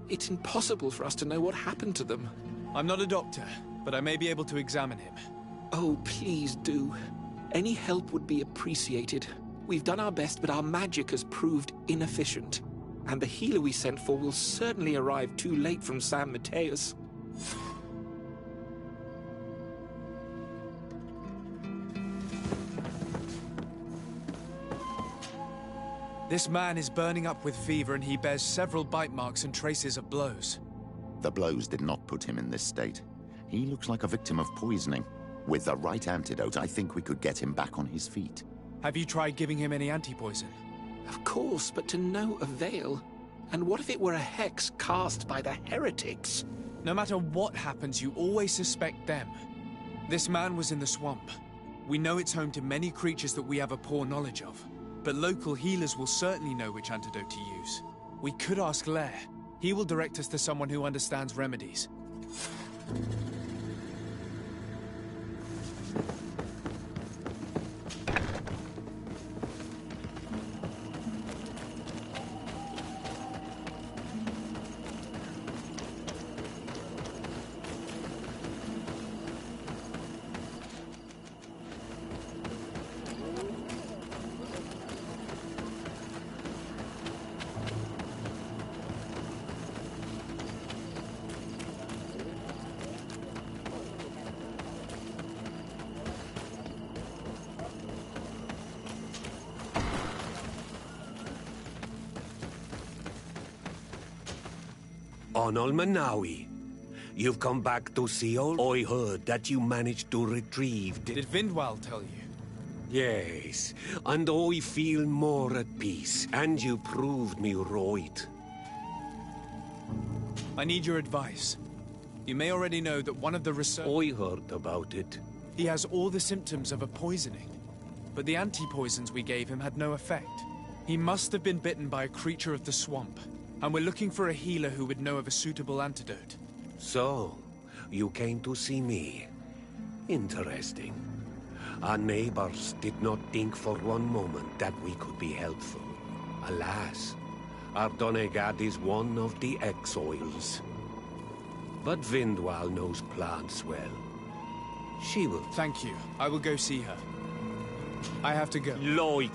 It's impossible for us to know what happened to them. I'm not a doctor, but I may be able to examine him. Oh, please do. Any help would be appreciated. We've done our best, but our magic has proved inefficient. And the healer we sent for will certainly arrive too late from San Mateus. This man is burning up with fever, and he bears several bite marks and traces of blows. The blows did not put him in this state. He looks like a victim of poisoning. With the right antidote, I think we could get him back on his feet. Have you tried giving him any anti-poison? Of course, but to no avail. And what if it were a hex cast by the heretics? No matter what happens, you always suspect them. This man was in the swamp. We know it's home to many creatures that we have a poor knowledge of. But local healers will certainly know which antidote to use. We could ask Lair. He will direct us to someone who understands remedies. On Olmanawi, you've come back to Seol? I heard that you managed to retrieve Did Vindwal tell you? Yes, and I feel more at peace, and you proved me right. I need your advice. You may already know that one of the research... I heard about it. He has all the symptoms of a poisoning, but the anti-poisons we gave him had no effect. He must have been bitten by a creature of the swamp, and we're looking for a healer who would know of a suitable antidote. So, you came to see me. Interesting. Our neighbors did not think for one moment that we could be helpful. Alas, our Donegad is one of the exiles. But Vindwal knows plants well. She will... Thank you. I will go see her. I have to go. Loik!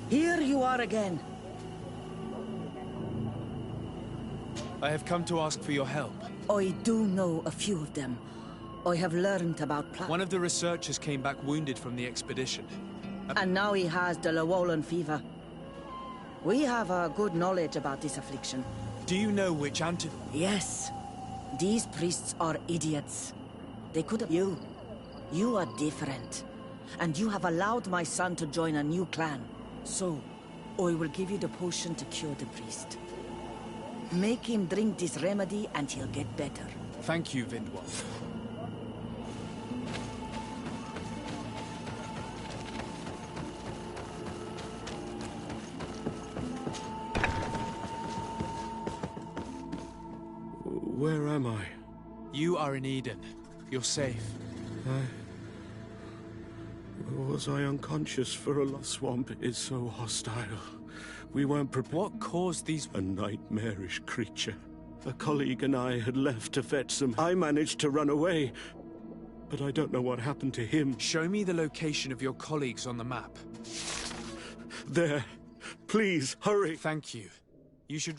Here you are again. I have come to ask for your help. I do know a few of them. I have learned about plants. One of the researchers came back wounded from the expedition. And now he has the Llewellyn fever. We have a good knowledge about this affliction. Do you know which antidote? Yes. These priests are idiots. They could have... You. You are different. And you have allowed my son to join a new clan. So, I will give you the potion to cure the priest. Make him drink this remedy and he'll get better. Thank you, Vindwal. Where am I? You are in Eden. You're safe. Was I unconscious for a long... Swamp is so hostile. We weren't prepared. What caused these... A nightmarish creature. A colleague and I had left to fetch some. I managed to run away, but I don't know what happened to him. Show me the location of your colleagues on the map. There. Please, hurry. Thank you. You should...